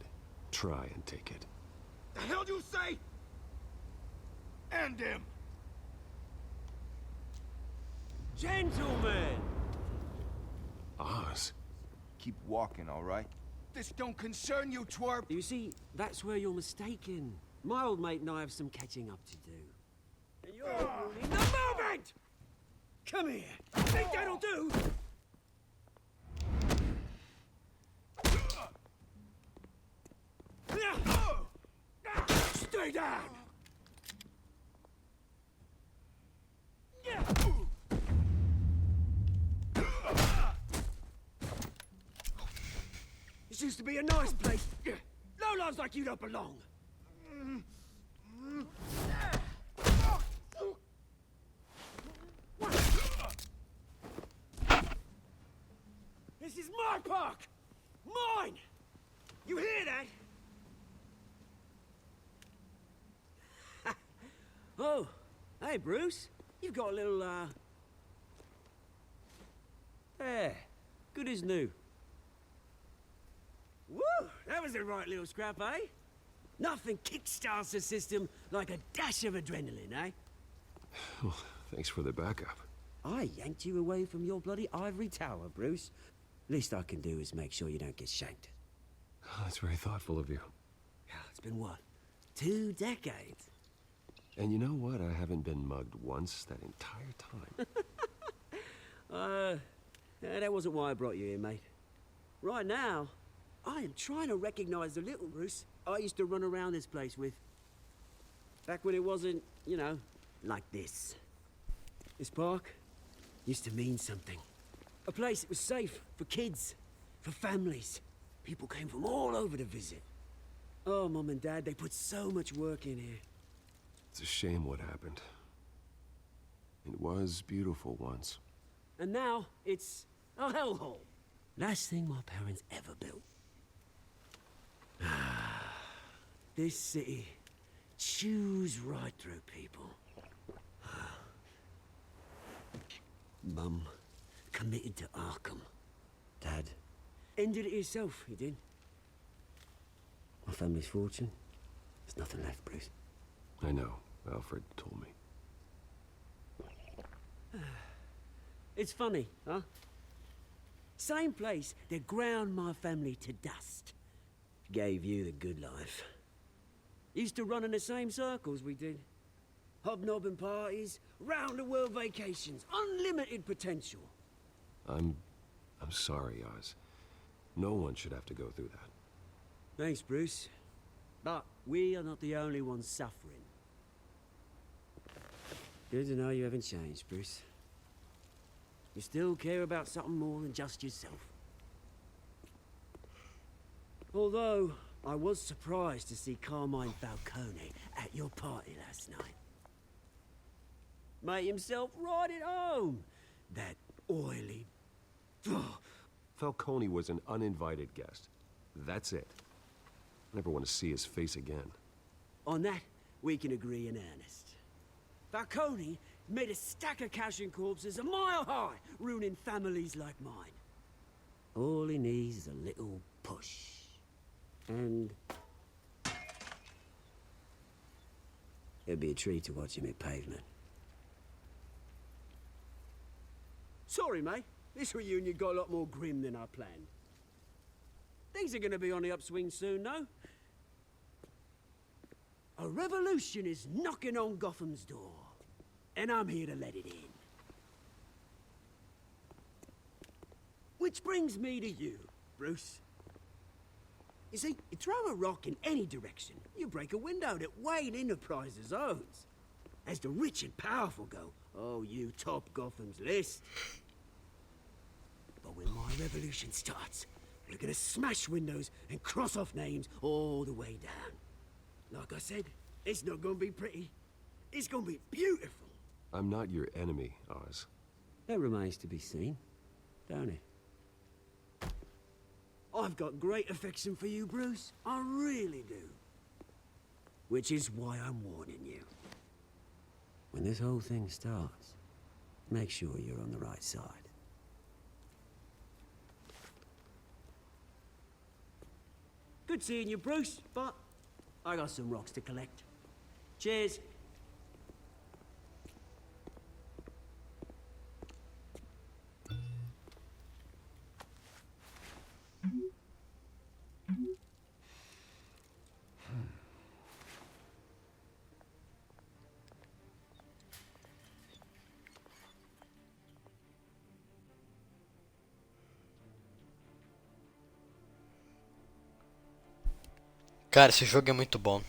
[SPEAKER 6] Try and take it.
[SPEAKER 2] The hell you say? End him!
[SPEAKER 17] Gentlemen!
[SPEAKER 6] Oz.
[SPEAKER 2] Keep walking, all right? This don't concern you, twerp!
[SPEAKER 17] You see, that's where you're mistaken. My old mate and I have some catching up to do. And you're ruining the moment! Come here! Think that'll do? Stay down! This used to be a nice place. Lowlifes like you don't belong. This is my park! Mine! You hear that? Oh, hey, Bruce. You've got a little, There. Good as new. Woo! That was a right little scrap, eh? Nothing kickstarts the system like a dash of adrenaline, eh?
[SPEAKER 6] Well, thanks for the backup.
[SPEAKER 17] I yanked you away from your bloody ivory tower, Bruce. Least I can do is make sure you don't get shanked.
[SPEAKER 6] That's very thoughtful of you.
[SPEAKER 17] It's been what? 2 decades?
[SPEAKER 6] And you know what? I haven't been mugged once that entire time.
[SPEAKER 17] That wasn't why I brought you here, mate. Right now, I am trying to recognize the little Bruce I used to run around this place with. Back when it wasn't, you know, like this. This park used to mean something. A place that was safe for kids, for families. People came from all over to visit. Oh, Mum and Dad, they put so much work in here.
[SPEAKER 6] It's a shame what happened. It was beautiful once.
[SPEAKER 17] And now, it's a hellhole. Last thing my parents ever built. This city chews right through people. Mum committed to Arkham. Dad ended it himself, he did. My family's fortune, there's nothing left, Bruce.
[SPEAKER 6] I know. Alfred told me.
[SPEAKER 17] It's funny, huh? Same place that ground my family to dust. Gave you the good life. Used to run in the same circles we did. Hobnobbing parties, round-the-world vacations, unlimited potential.
[SPEAKER 6] I'm sorry, Oz. No one should have to go through that.
[SPEAKER 17] Thanks, Bruce. But we are not the only ones suffering. Good to know you haven't changed, Bruce. You still care about something more than just yourself. Although, I was surprised to see Carmine Falcone at your party last night. Made himself right at home. That oily...
[SPEAKER 6] Falcone was an uninvited guest. That's it. Never want to see his face again.
[SPEAKER 17] On that, we can agree in earnest. Falcone made a stack of cash and corpses a mile high, ruining families like mine. All he needs is a little push. And... it'd be a treat to watch him hit pavement. Sorry, mate. This reunion got a lot more grim than I planned. Things are gonna be on the upswing soon, though. A revolution is knocking on Gotham's door. And I'm here to let it in. Which brings me to you, Bruce. You see, you throw a rock in any direction, you break a window that Wayne Enterprises owns. As the rich and powerful go, oh, you top Gotham's list. But when my revolution starts, we're gonna smash windows and cross off names all the way down. Like I said, it's not gonna be pretty. It's gonna be beautiful.
[SPEAKER 6] I'm not your enemy, Oz.
[SPEAKER 17] That remains to be seen, don't it? I've got great affection for you, Bruce. I really do. Which is why I'm warning you. When this whole thing starts, make sure you're on the right side. Good seeing you, Bruce, but I got some rocks to collect. Cheers.
[SPEAKER 16] Cara, esse jogo é muito bom.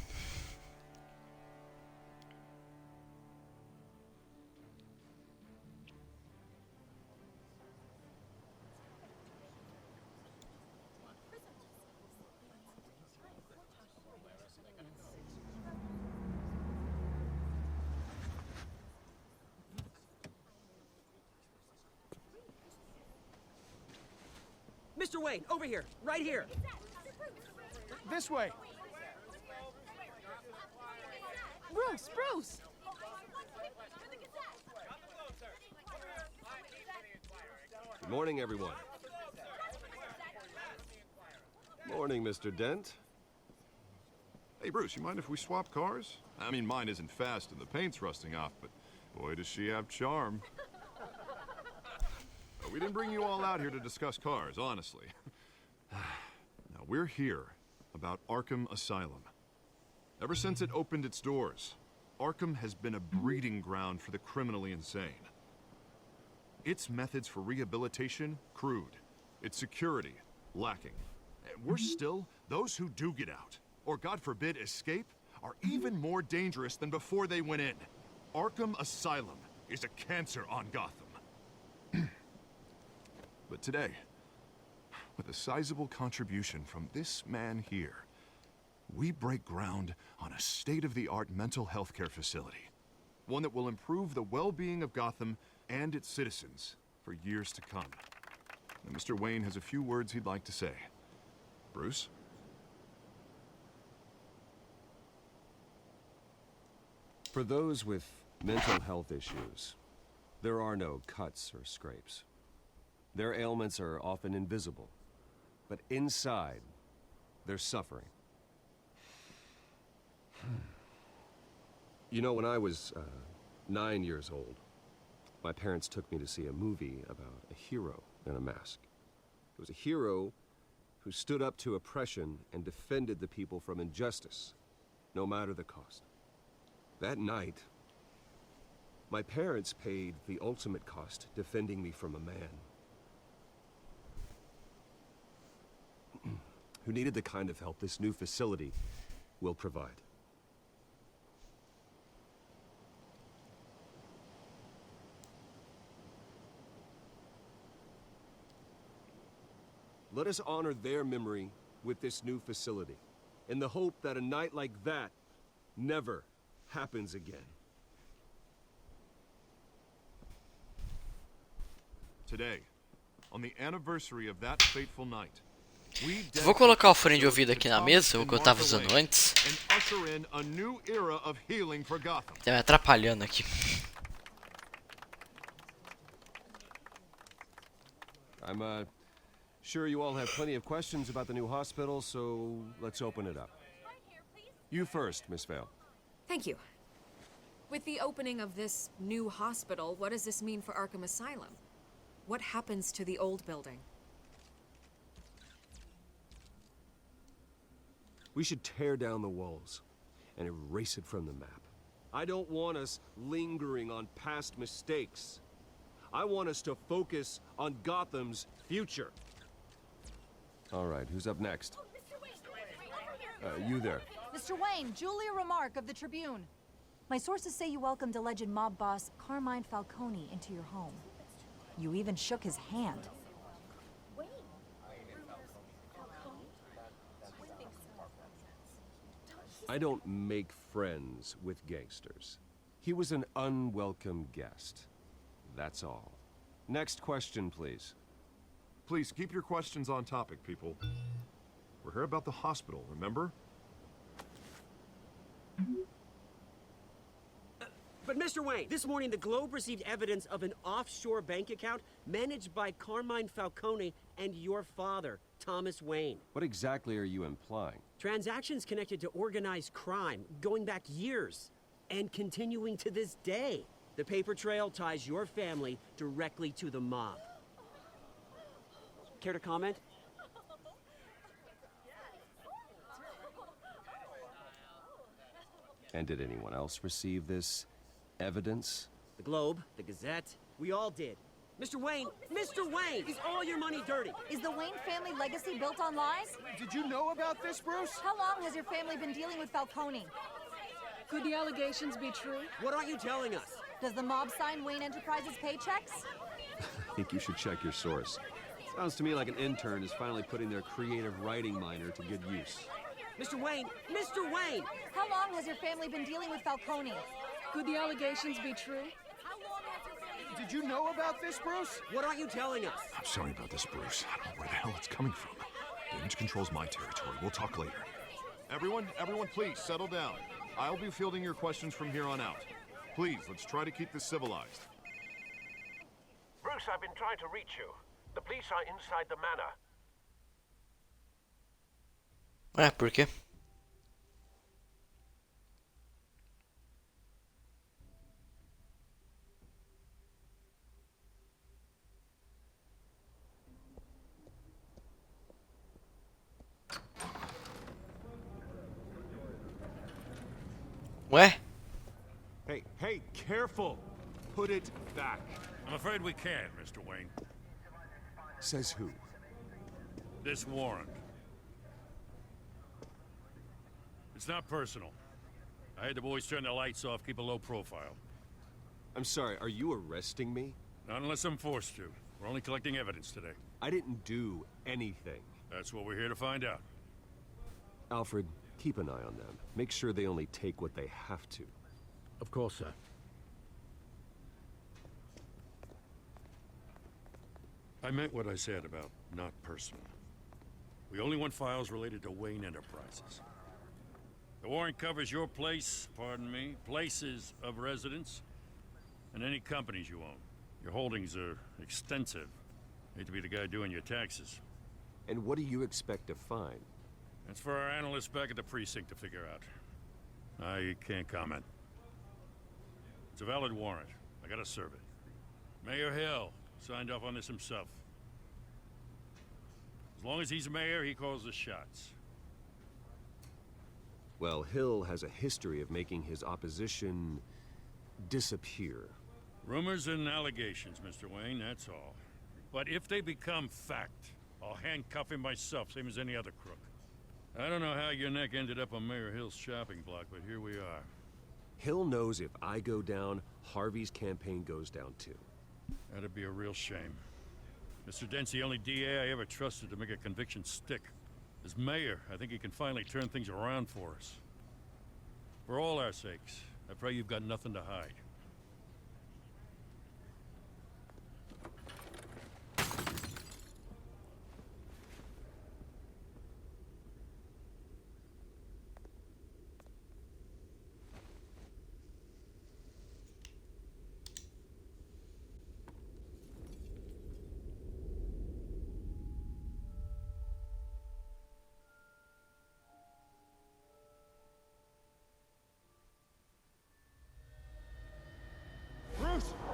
[SPEAKER 17] Mr. Wayne, over here, right here.
[SPEAKER 18] This way.
[SPEAKER 7] Bruce!
[SPEAKER 6] Good morning, everyone. Morning, Mr. Dent.
[SPEAKER 8] Hey, Bruce, you mind if we swap cars? I mean, mine isn't fast and the paint's rusting off, but boy, does she have charm. We didn't bring you all out here to discuss cars, honestly. Now, we're here about Arkham Asylum. Ever since it opened its doors, Arkham has been a breeding ground for the criminally insane. Its methods for rehabilitation, crude. Its security, lacking. And worse still, those who do get out, or God forbid escape, are even more dangerous than before they went in. Arkham Asylum is a cancer on Gotham. But today, with a sizable contribution from this man here, we break ground on a state-of-the-art mental health care facility. One that will improve the well-being of Gotham and its citizens for years to come. Now, Mr. Wayne has a few words he'd like to say. Bruce?
[SPEAKER 6] For those with mental health issues, there are no cuts or scrapes. Their ailments are often invisible, but inside, they're suffering. You know, when I was 9 years old, my parents took me to see a movie about a hero in a mask. It was a hero who stood up to oppression and defended the people from injustice, no matter the cost. That night, my parents paid the ultimate cost defending me from a man who needed the kind of help this new facility will provide. Let us honor their memory with this new facility, in the hope that a night like that never happens again.
[SPEAKER 8] Today, on the anniversary of that fateful night,
[SPEAKER 16] Vou colocar o fone de ouvido aqui na mesa, o que eu tava usando antes. Tá me atrapalhando aqui.
[SPEAKER 6] I'm sure you all have plenty of questions about the new hospital, so let's open it up. You first, Miss Vale.
[SPEAKER 12] Thank you. With the opening of this new hospital, what does this mean for Arkham Asylum? What happens to the old building?
[SPEAKER 6] We should tear down the walls and erase it from the map. I don't want us lingering on past mistakes. I want us to focus on Gotham's future. All right, who's up next? You there.
[SPEAKER 19] Mr. Wayne, Julia Remark of the Tribune. My sources say you welcomed alleged mob boss Carmine Falcone into your home. You even shook his hand.
[SPEAKER 6] I don't make friends with gangsters. He was an unwelcome guest. That's all. Next question, please.
[SPEAKER 8] Please keep your questions on topic, people. We're here about the hospital, remember?
[SPEAKER 17] But Mr. Wayne, this morning the Globe received evidence of an offshore bank account managed by Carmine Falcone and your father, Thomas Wayne.
[SPEAKER 6] What exactly are you implying?
[SPEAKER 17] Transactions connected to organized crime, going back years, and continuing to this day. The paper trail ties your family directly to the mob. Care to comment?
[SPEAKER 6] And did anyone else receive this evidence?
[SPEAKER 17] The Globe, the Gazette, we all did. Mr. Wayne, is all your money dirty?
[SPEAKER 19] Is the Wayne family legacy built on lies?
[SPEAKER 18] Did you know about this, Bruce?
[SPEAKER 19] How long has your family been dealing with Falcone?
[SPEAKER 7] Could the allegations be true?
[SPEAKER 17] What aren't you telling us?
[SPEAKER 19] Does the mob sign Wayne Enterprises paychecks?
[SPEAKER 6] I think you should check your source. Sounds to me like an intern is finally putting their creative writing minor to good use.
[SPEAKER 17] Mr. Wayne!
[SPEAKER 19] How long has your family been dealing with Falcone?
[SPEAKER 7] Could the allegations be true?
[SPEAKER 18] Did you know about this, Bruce?
[SPEAKER 17] What aren't you telling us?
[SPEAKER 8] I'm sorry about this, Bruce. I don't know where the hell it's coming from. Damage control's my territory. We'll talk later. Everyone, please, settle down. I'll be fielding your questions from here on out. Please, let's try to keep this civilized.
[SPEAKER 20] Bruce, I've been trying to reach you. The police are inside the manor.
[SPEAKER 16] Por quê? Ué?
[SPEAKER 13] Hey, careful! Put it back.
[SPEAKER 10] I'm afraid we can't, Mr. Wayne.
[SPEAKER 13] Says who?
[SPEAKER 10] This warrant. It's not personal. I had the boys turn the lights off, keep a low profile.
[SPEAKER 6] I'm sorry, are you arresting me?
[SPEAKER 10] Not unless I'm forced to. We're only collecting evidence today.
[SPEAKER 6] I didn't do anything.
[SPEAKER 10] That's what we're here to find out.
[SPEAKER 6] Alfred, keep an eye on them. Make sure they only take what they have to.
[SPEAKER 5] Of course, sir.
[SPEAKER 10] I meant what I said about not personal. We only want files related to Wayne Enterprises. The warrant covers your place, pardon me, places of residence, and any companies you own. Your holdings are extensive. Hate to be the guy doing your taxes.
[SPEAKER 6] And what do you expect to find?
[SPEAKER 10] That's for our analysts back at the precinct to figure out. I can't comment. It's a valid warrant. I gotta serve it. Mayor Hill signed off on this himself. As long as he's mayor, he calls the shots.
[SPEAKER 6] Well, Hill has a history of making his opposition disappear.
[SPEAKER 10] Rumors and allegations, Mr. Wayne, that's all. But if they become fact, I'll handcuff him myself, same as any other crook. I don't know how your neck ended up on Mayor Hill's shopping block, but here we are.
[SPEAKER 6] Hill knows if I go down, Harvey's campaign goes down too.
[SPEAKER 10] That'd be a real shame. Mr. Dent's the only DA I ever trusted to make a conviction stick. As mayor, I think he can finally turn things around for us. For all our sakes, I pray you've got nothing to hide.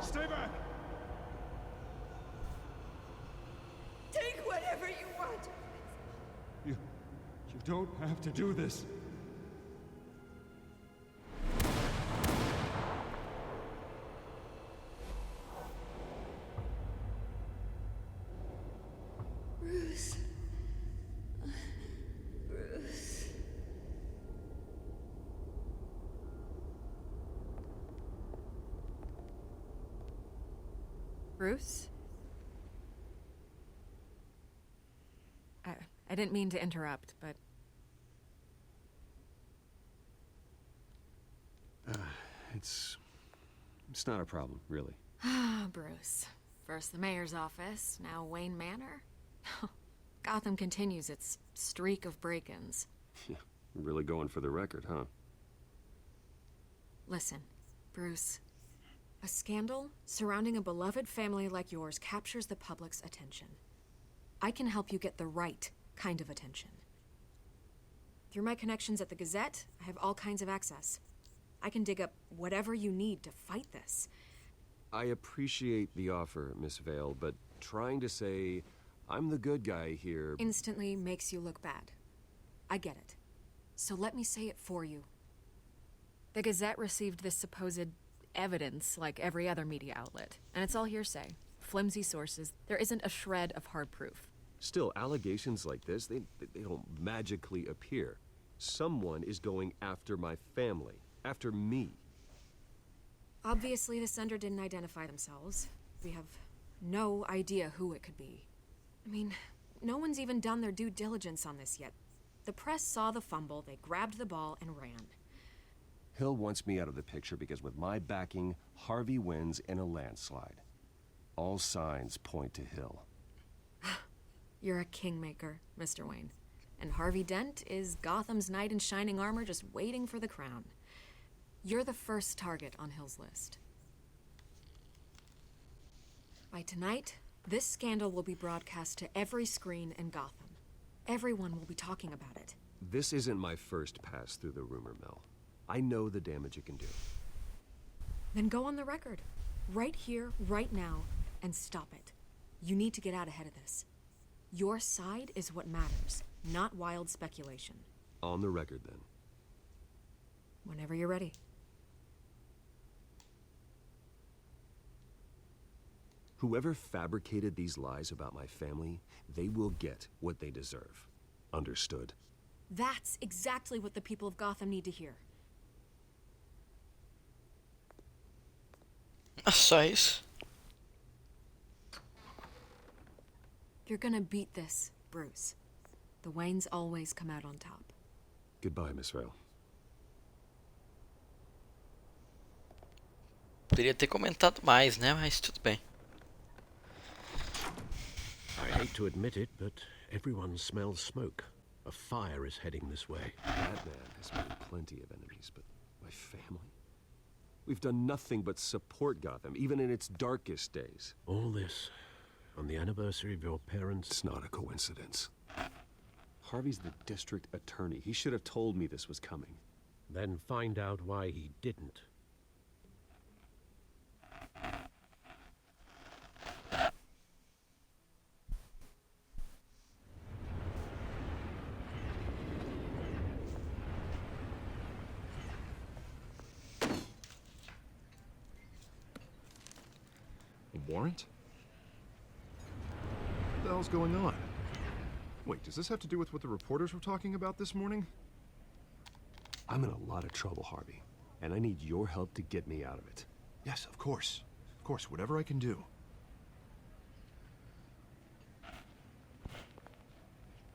[SPEAKER 13] Stay back!
[SPEAKER 11] Take whatever you want.
[SPEAKER 13] You don't have to do this.
[SPEAKER 11] Bruce. Bruce.
[SPEAKER 12] Bruce? I didn't mean to interrupt, but...
[SPEAKER 6] It's not a problem, really.
[SPEAKER 12] Ah, Bruce. First the mayor's office, now Wayne Manor. Gotham continues its streak of break-ins.
[SPEAKER 6] Yeah, really going for the record, huh?
[SPEAKER 12] Listen, Bruce. A scandal surrounding a beloved family like yours captures the public's attention. I can help you get the right kind of attention. Through my connections at the Gazette, I have all kinds of access. I can dig up whatever you need to fight this.
[SPEAKER 6] I appreciate the offer, Miss Vale, but trying to say I'm the good guy here...
[SPEAKER 12] instantly makes you look bad. I get it. So let me say it for you. The Gazette received this supposed evidence like every other media outlet, and it's all hearsay. Flimsy sources. There isn't a shred of hard proof.
[SPEAKER 6] Still, allegations like this, they don't magically appear. Someone is going after my family. After me.
[SPEAKER 12] Obviously, the sender didn't identify themselves. We have no idea who it could be. I mean, no one's even done their due diligence on this yet. The press saw the fumble, they grabbed the ball and ran.
[SPEAKER 6] Hill wants me out of the picture because with my backing, Harvey wins in a landslide. All signs point to Hill.
[SPEAKER 12] You're a kingmaker, Mr. Wayne. And Harvey Dent is Gotham's knight in shining armor just waiting for the crown. You're the first target on Hill's list. By tonight, this scandal will be broadcast to every screen in Gotham. Everyone will be talking about it.
[SPEAKER 6] This isn't my first pass through the rumor mill. I know the damage it can do.
[SPEAKER 12] Then go on the record. Right here, right now, and stop it. You need to get out ahead of this. Your side is what matters, not wild speculation.
[SPEAKER 6] On the record, then.
[SPEAKER 12] Whenever you're ready.
[SPEAKER 6] Whoever fabricated these lies about my family, they will get what they deserve. Understood?
[SPEAKER 12] That's exactly what the people of Gotham need to hear.
[SPEAKER 16] Só isso.
[SPEAKER 12] You're gonna beat this, Bruce. The Waynes always come out on top.
[SPEAKER 6] Goodbye, Miss Vale.
[SPEAKER 16] Poderia ter comentado mais, né? Mas tudo bem.
[SPEAKER 5] I hate to admit it, but everyone smells smoke. A fire is heading this way.
[SPEAKER 6] Batman has made plenty of enemies, but my family? We've done nothing but support Gotham, even in its darkest days.
[SPEAKER 5] All this on the anniversary of your parents'...
[SPEAKER 6] It's not a coincidence. Harvey's the district attorney. He should have told me this was coming.
[SPEAKER 5] Then find out why he didn't.
[SPEAKER 8] A warrant? What the hell's going on? Wait, does this have to do with what the reporters were talking about this morning?
[SPEAKER 6] I'm in a lot of trouble, Harvey, and I need your help to get me out of it.
[SPEAKER 8] Yes, of course. Of course, whatever I can do.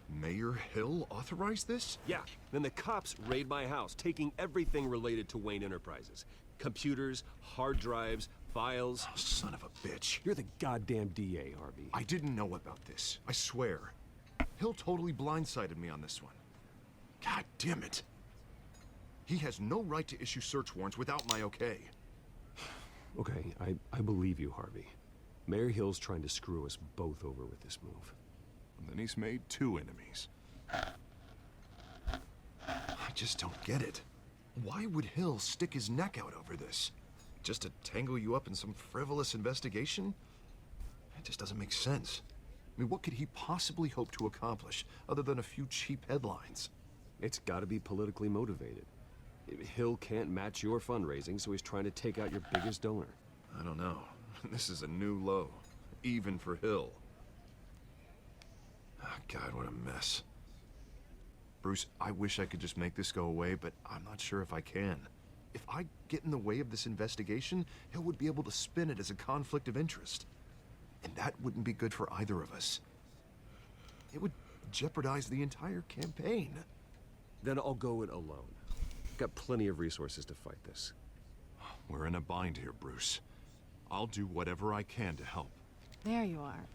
[SPEAKER 8] Mayor Hill authorized this?
[SPEAKER 6] Yeah, then the cops raid my house, taking everything related to Wayne Enterprises. Computers, hard drives, files.
[SPEAKER 8] Oh, son of a bitch.
[SPEAKER 6] You're the goddamn DA, Harvey.
[SPEAKER 8] I didn't know about this. I swear. Hill totally blindsided me on this one. God damn it. He has no right to issue search warrants without my okay.
[SPEAKER 6] Okay, I believe you, Harvey. Mayor Hill's trying to screw us both over with this move.
[SPEAKER 8] And then he's made 2 enemies. I just don't get it. Why would Hill stick his neck out over this? Just to tangle you up in some frivolous investigation? It just doesn't make sense. I mean, what could he possibly hope to accomplish other than a few cheap headlines?
[SPEAKER 6] It's gotta be politically motivated. Hill can't match your fundraising, so he's trying to take out your biggest donor.
[SPEAKER 8] I don't know. This is a new low. Even for Hill. Oh, God, what a mess. Bruce, I wish I could just make this go away, but I'm not sure if I can. If I get in the way of this investigation, Hill would be able to spin it as a conflict of interest. And that wouldn't be good for either of us. It would jeopardize the entire campaign.
[SPEAKER 6] Then I'll go it alone. Got plenty of resources to fight this.
[SPEAKER 8] We're in a bind here, Bruce. I'll do whatever I can to help.
[SPEAKER 7] There you are.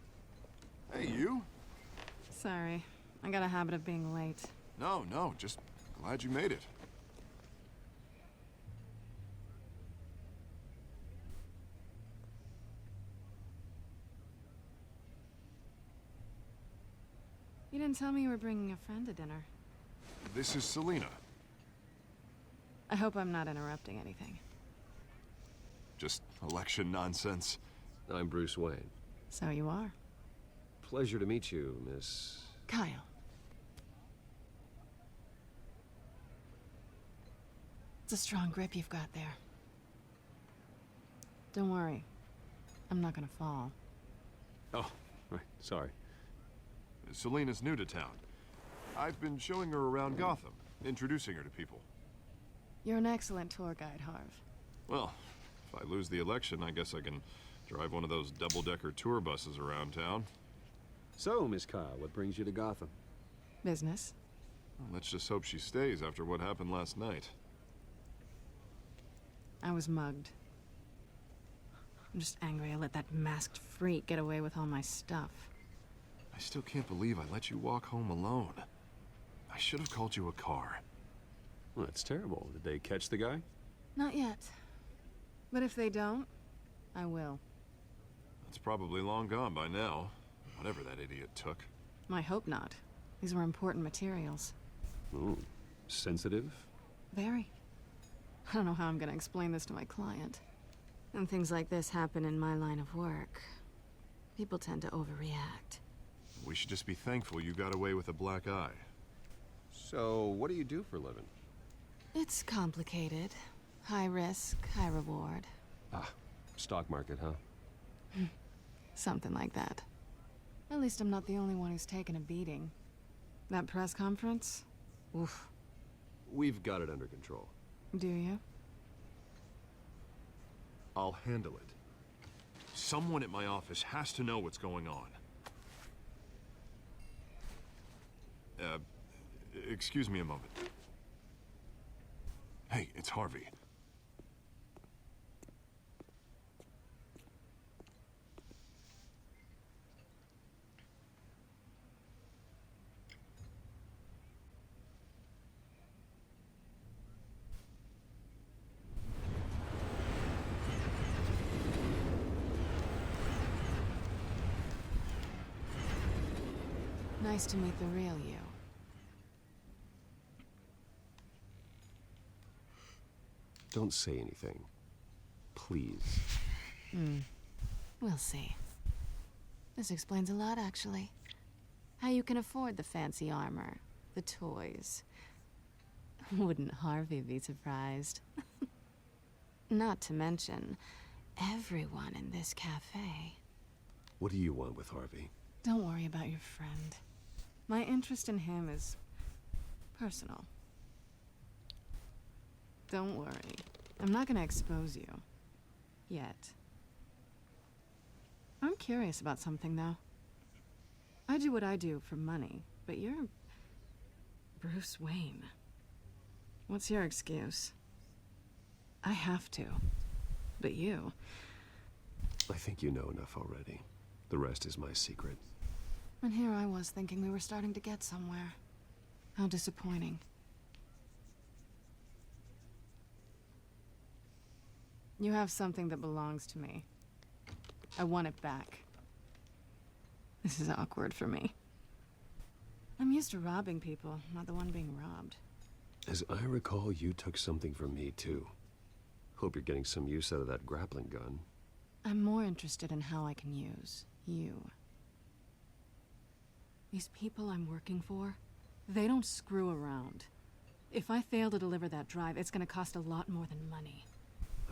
[SPEAKER 8] Hey, you?
[SPEAKER 7] Sorry. I got a habit of being late.
[SPEAKER 8] No, just glad you made it.
[SPEAKER 7] You didn't tell me you were bringing a friend to dinner.
[SPEAKER 8] This is Selina.
[SPEAKER 7] I hope I'm not interrupting anything.
[SPEAKER 8] Just election nonsense.
[SPEAKER 6] I'm Bruce Wayne.
[SPEAKER 7] So you are.
[SPEAKER 6] Pleasure to meet you, Miss...
[SPEAKER 7] Kyle. It's a strong grip you've got there. Don't worry. I'm not gonna fall.
[SPEAKER 6] Oh, right, sorry.
[SPEAKER 8] Selina's new to town. I've been showing her around Gotham, introducing her to people.
[SPEAKER 7] You're an excellent tour guide, Harv.
[SPEAKER 8] Well, if I lose the election, I guess I can drive one of those double-decker tour buses around town.
[SPEAKER 6] So, Miss Kyle, what brings you to Gotham?
[SPEAKER 7] Business.
[SPEAKER 8] Well, let's just hope she stays after what happened last night.
[SPEAKER 7] I was mugged. I'm just angry I let that masked freak get away with all my stuff.
[SPEAKER 8] I still can't believe I let you walk home alone. I should have called you a car.
[SPEAKER 6] Well, that's terrible. Did they catch the guy?
[SPEAKER 7] Not yet. But if they don't, I will.
[SPEAKER 8] That's probably long gone by now. Whatever that idiot took.
[SPEAKER 7] I hope not. These were important materials.
[SPEAKER 6] Ooh, sensitive?
[SPEAKER 7] Very. I don't know how I'm gonna explain this to my client. When things like this happen in my line of work, people tend to overreact.
[SPEAKER 8] We should just be thankful you got away with a black eye.
[SPEAKER 6] So, what do you do for a living?
[SPEAKER 7] It's complicated. High risk, high reward.
[SPEAKER 6] Ah, stock market, huh?
[SPEAKER 7] Something like that. At least I'm not the only one who's taken a beating. That press conference? Oof.
[SPEAKER 6] We've got it under control.
[SPEAKER 7] Do you?
[SPEAKER 8] I'll handle it. Someone at my office has to know what's going on. Excuse me a moment. Hey, it's Harvey.
[SPEAKER 7] Nice to meet the real you.
[SPEAKER 6] Don't say anything. Please.
[SPEAKER 7] We'll see. This explains a lot, actually. How you can afford the fancy armor, the toys. Wouldn't Harvey be surprised? Not to mention, everyone in this cafe.
[SPEAKER 6] What do you want with Harvey?
[SPEAKER 7] Don't worry about your friend. My interest in him is personal. Don't worry. I'm not gonna expose you. Yet. I'm curious about something, though. I do what I do for money, but you're Bruce Wayne. What's your excuse? I have to. But you...
[SPEAKER 6] I think you know enough already. The rest is my secret.
[SPEAKER 7] And here I was thinking we were starting to get somewhere. How disappointing. You have something that belongs to me. I want it back. This is awkward for me. I'm used to robbing people, not the one being robbed.
[SPEAKER 6] As I recall, you took something from me, too. Hope you're getting some use out of that grappling gun.
[SPEAKER 7] I'm more interested in how I can use you. These people I'm working for, they don't screw around. If I fail to deliver that drive, it's gonna cost a lot more than money.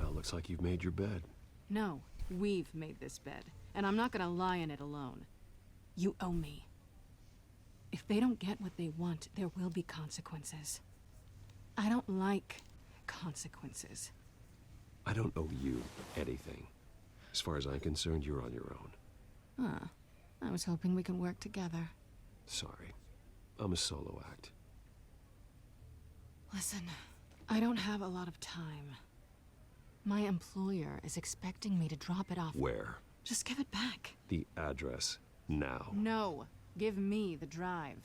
[SPEAKER 6] Well, looks like you've made your bed.
[SPEAKER 7] No, we've made this bed, and I'm not gonna lie in it alone. You owe me. If they don't get what they want, there will be consequences. I don't like consequences.
[SPEAKER 6] I don't owe you anything. As far as I'm concerned, you're on your own.
[SPEAKER 7] Huh. I was hoping we could work together.
[SPEAKER 6] Sorry. I'm a solo act.
[SPEAKER 7] Listen, I don't have a lot of time. My employer is expecting me to drop it off.
[SPEAKER 6] Where?
[SPEAKER 7] Just give it back.
[SPEAKER 6] The address. Now.
[SPEAKER 7] No. Give me the drive.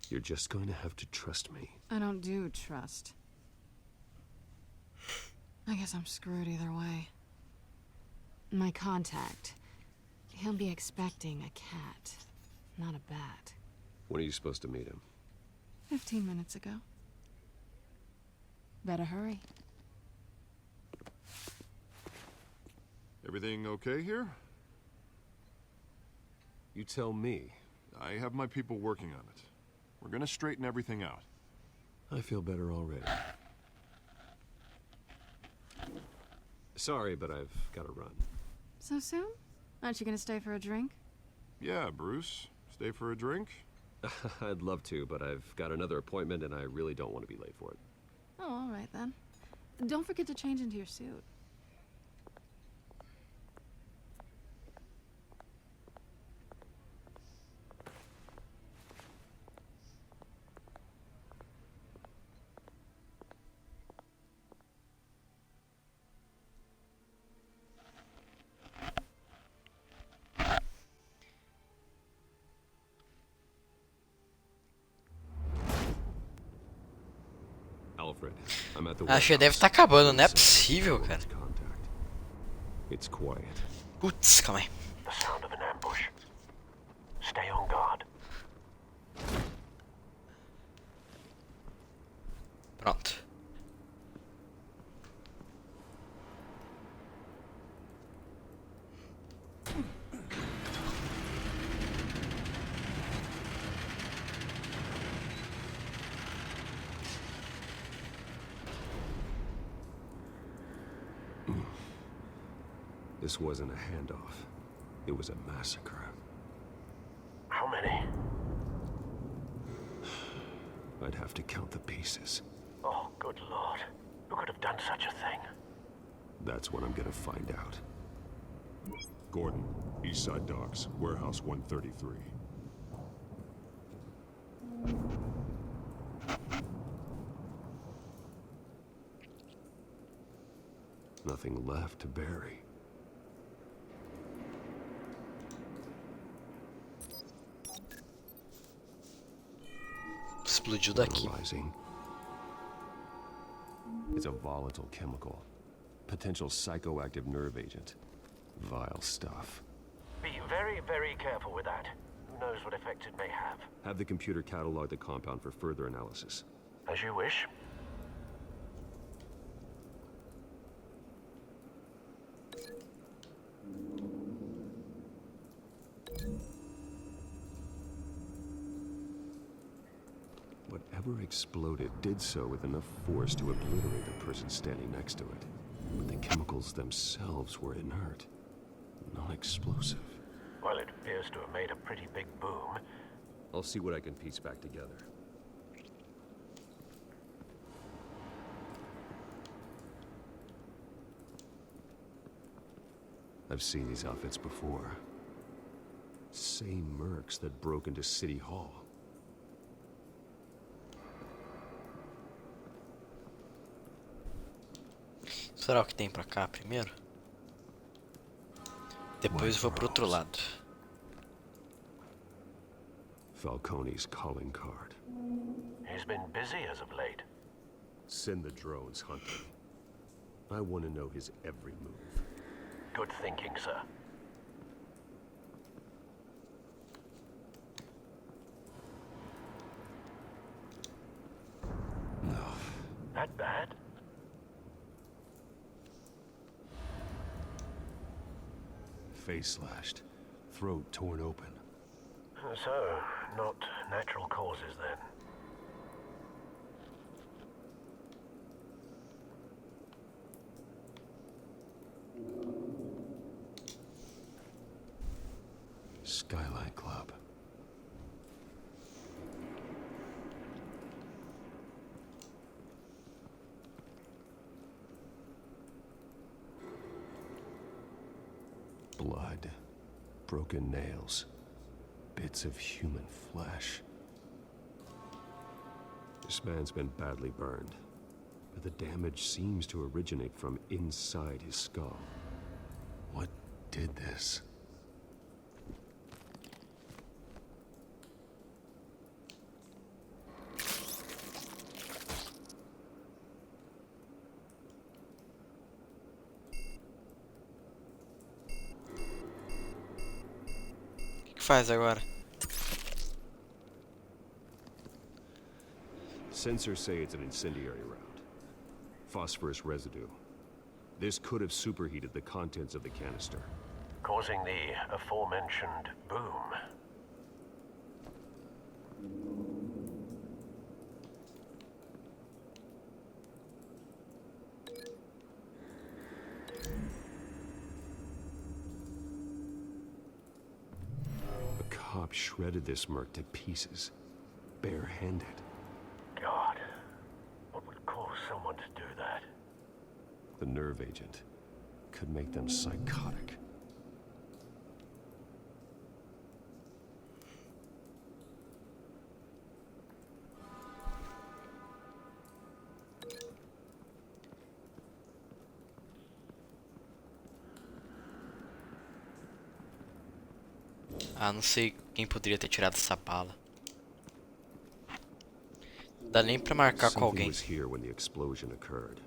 [SPEAKER 6] You're just going to have to trust me.
[SPEAKER 7] I don't do trust. I guess I'm screwed either way. My contact. He'll be expecting a cat, not a bat.
[SPEAKER 6] When are you supposed to meet him?
[SPEAKER 7] 15 minutes ago. Better hurry.
[SPEAKER 8] Everything okay here?
[SPEAKER 6] You tell me.
[SPEAKER 8] I have my people working on it. We're gonna straighten everything out.
[SPEAKER 6] I feel better already. Sorry, but I've got to run.
[SPEAKER 7] So soon? Aren't you gonna stay for a drink?
[SPEAKER 8] Yeah, Bruce. Stay for a drink?
[SPEAKER 6] I'd love to, but I've got another appointment and I really don't want to be late for it.
[SPEAKER 7] Oh, all right then. Don't forget to change into your suit.
[SPEAKER 6] Alfred, I'm at the
[SPEAKER 16] Acho que deve estar acabando, não é possível, cara.
[SPEAKER 6] It's quiet.
[SPEAKER 16] Putz, calma aí.
[SPEAKER 20] The sound of an ambush. Stay on guard.
[SPEAKER 16] Pronto.
[SPEAKER 6] This wasn't a handoff. It was a massacre.
[SPEAKER 20] How many?
[SPEAKER 6] I'd have to count the pieces.
[SPEAKER 20] Oh, good lord. Who could have done such a thing?
[SPEAKER 6] That's what I'm gonna find out.
[SPEAKER 3] Gordon, Eastside Docks, Warehouse 133.
[SPEAKER 6] Nothing left to bury.
[SPEAKER 16] Explodiu daqui.
[SPEAKER 6] It's a volatile chemical. Potential psychoactive nerve agent. Vile stuff.
[SPEAKER 20] Be very, very careful with that. Who knows what effect it may have?
[SPEAKER 6] Have the computer catalog the compound for further analysis.
[SPEAKER 20] As you wish.
[SPEAKER 6] Whatever exploded did so with enough force to obliterate the person standing next to it. But the chemicals themselves were inert, non-explosive.
[SPEAKER 20] Well, it appears to have made a pretty big boom.
[SPEAKER 6] I'll see what I can piece back together. I've seen these outfits before. Same mercs that broke into City Hall.
[SPEAKER 16] Será o que tem pra cá primeiro? Depois vou pro outro lado.
[SPEAKER 6] Falcone's calling card.
[SPEAKER 20] He's been busy as of late.
[SPEAKER 6] Send the drones hunting. I want to know his every move.
[SPEAKER 20] Good thinking, sir.
[SPEAKER 6] No.
[SPEAKER 20] That bad?
[SPEAKER 6] Face slashed, throat torn open.
[SPEAKER 20] So, not natural causes then.
[SPEAKER 6] Skylight Club. Blood, broken nails, bits of human flesh. This man's been badly burned, but the damage seems to originate from inside his skull. What did this?
[SPEAKER 16] O que faz agora?
[SPEAKER 6] Sensors say it's an incendiary round. Phosphorus residue. This could have superheated the contents of the canister,
[SPEAKER 20] Causing the aforementioned boom.
[SPEAKER 6] A cop shredded this merc to pieces, barehanded.
[SPEAKER 20] God, what would cause someone to do that?
[SPEAKER 6] The nerve agent could make them psychotic.
[SPEAKER 16] Ah, não sei quem poderia ter tirado essa bala. Não dá nem pra marcar com alguém.
[SPEAKER 6] Was here when the explosion occurred.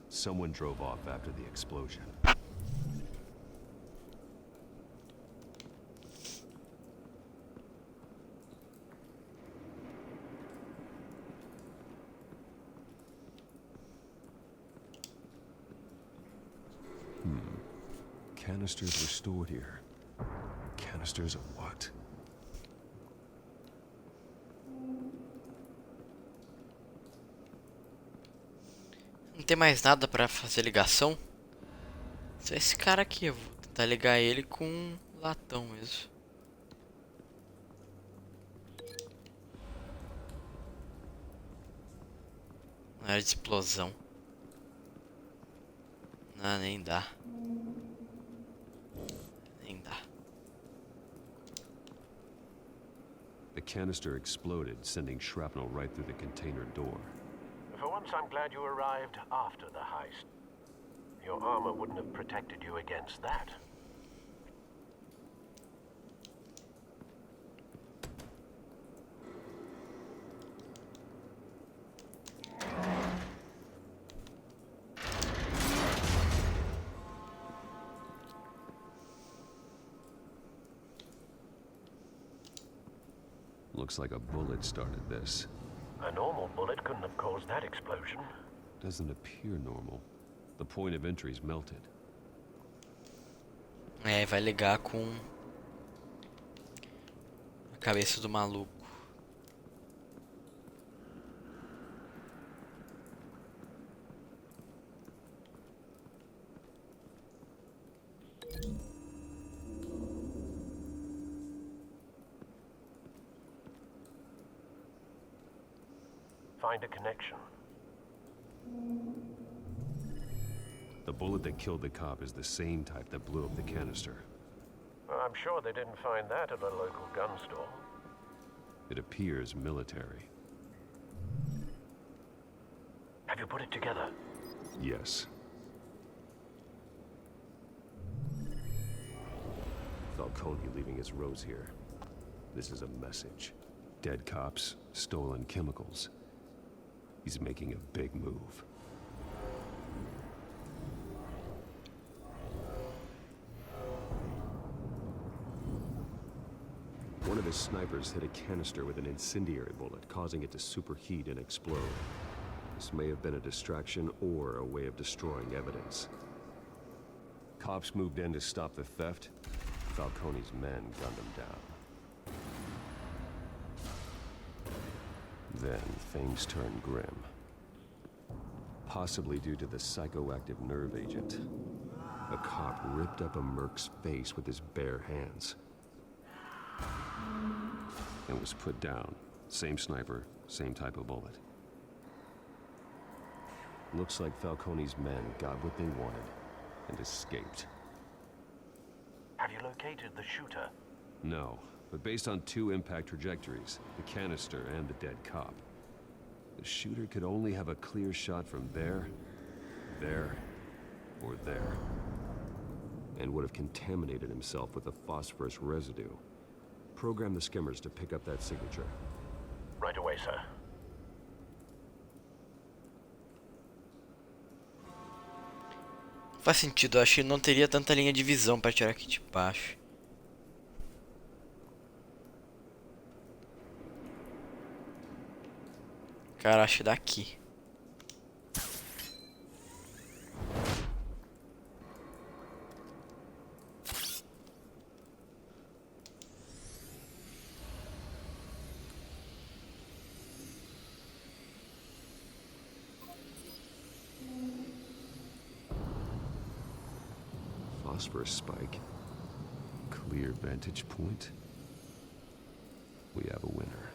[SPEAKER 6] Someone drove off after the explosion. canisters were stored here. Canisters of what?
[SPEAKER 16] Não tem mais nada pra fazer ligação? Só esse cara aqui, eu vou tentar ligar ele com um latão mesmo. Área de explosão. Não, nem dá. Nem dá.
[SPEAKER 6] The canister exploded, sending shrapnel right through the container door.
[SPEAKER 20] For once, I'm glad you arrived after the heist. Your armor wouldn't have protected you against that.
[SPEAKER 6] Looks like a bullet started this.
[SPEAKER 20] A normal bullet couldn't have caused that explosion.
[SPEAKER 6] Doesn't appear normal. The point of entry's melted.
[SPEAKER 16] É, vai ligar com a cabeça do maluco.
[SPEAKER 20] Find a connection.
[SPEAKER 6] The bullet that killed the cop is the same type that blew up the canister.
[SPEAKER 20] Well, I'm sure they didn't find that at a local gun store.
[SPEAKER 6] It appears military.
[SPEAKER 20] Have you put it together?
[SPEAKER 6] Yes. Falcone leaving his rose here. This is a message. Dead cops, stolen chemicals. He's making a big move. One of his snipers hit a canister with an incendiary bullet, causing it to superheat and explode. This may have been a distraction or a way of destroying evidence. Cops moved in to stop the theft. Falcone's men gunned him down. Then things turned grim. Possibly due to the psychoactive nerve agent. A cop ripped up a merc's face with his bare hands. And was put down. Same sniper, same type of bullet. Looks like Falcone's men got what they wanted and escaped.
[SPEAKER 20] Have you located the shooter?
[SPEAKER 6] No, but based on two impact trajectories, the canister and the dead cop, the shooter could only have a clear shot from there, or there, and would have contaminated himself with the phosphorus residue. Program the skimmers to pick up that signature.
[SPEAKER 20] Right away, sir.
[SPEAKER 16] Faz sentido, eu acho que não teria tanta linha de visão pra tirar aqui de baixo. Cara, acho daqui.
[SPEAKER 6] Phosphorus spike. Clear vantage point. We have a winner.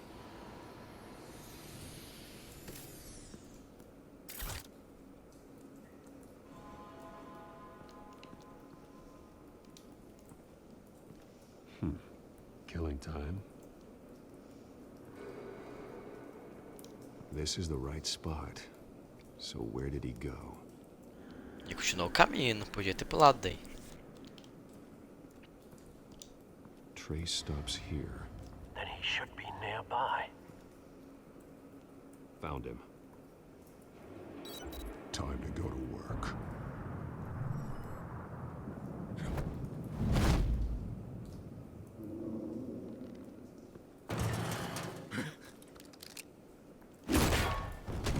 [SPEAKER 6] Killing time. This is the right spot. So where did he go?
[SPEAKER 16] E continuou o caminho, não podia ter pulado daí.
[SPEAKER 6] Trace stops here.
[SPEAKER 20] Then he should be nearby.
[SPEAKER 6] Found him.
[SPEAKER 3] Time to go to work.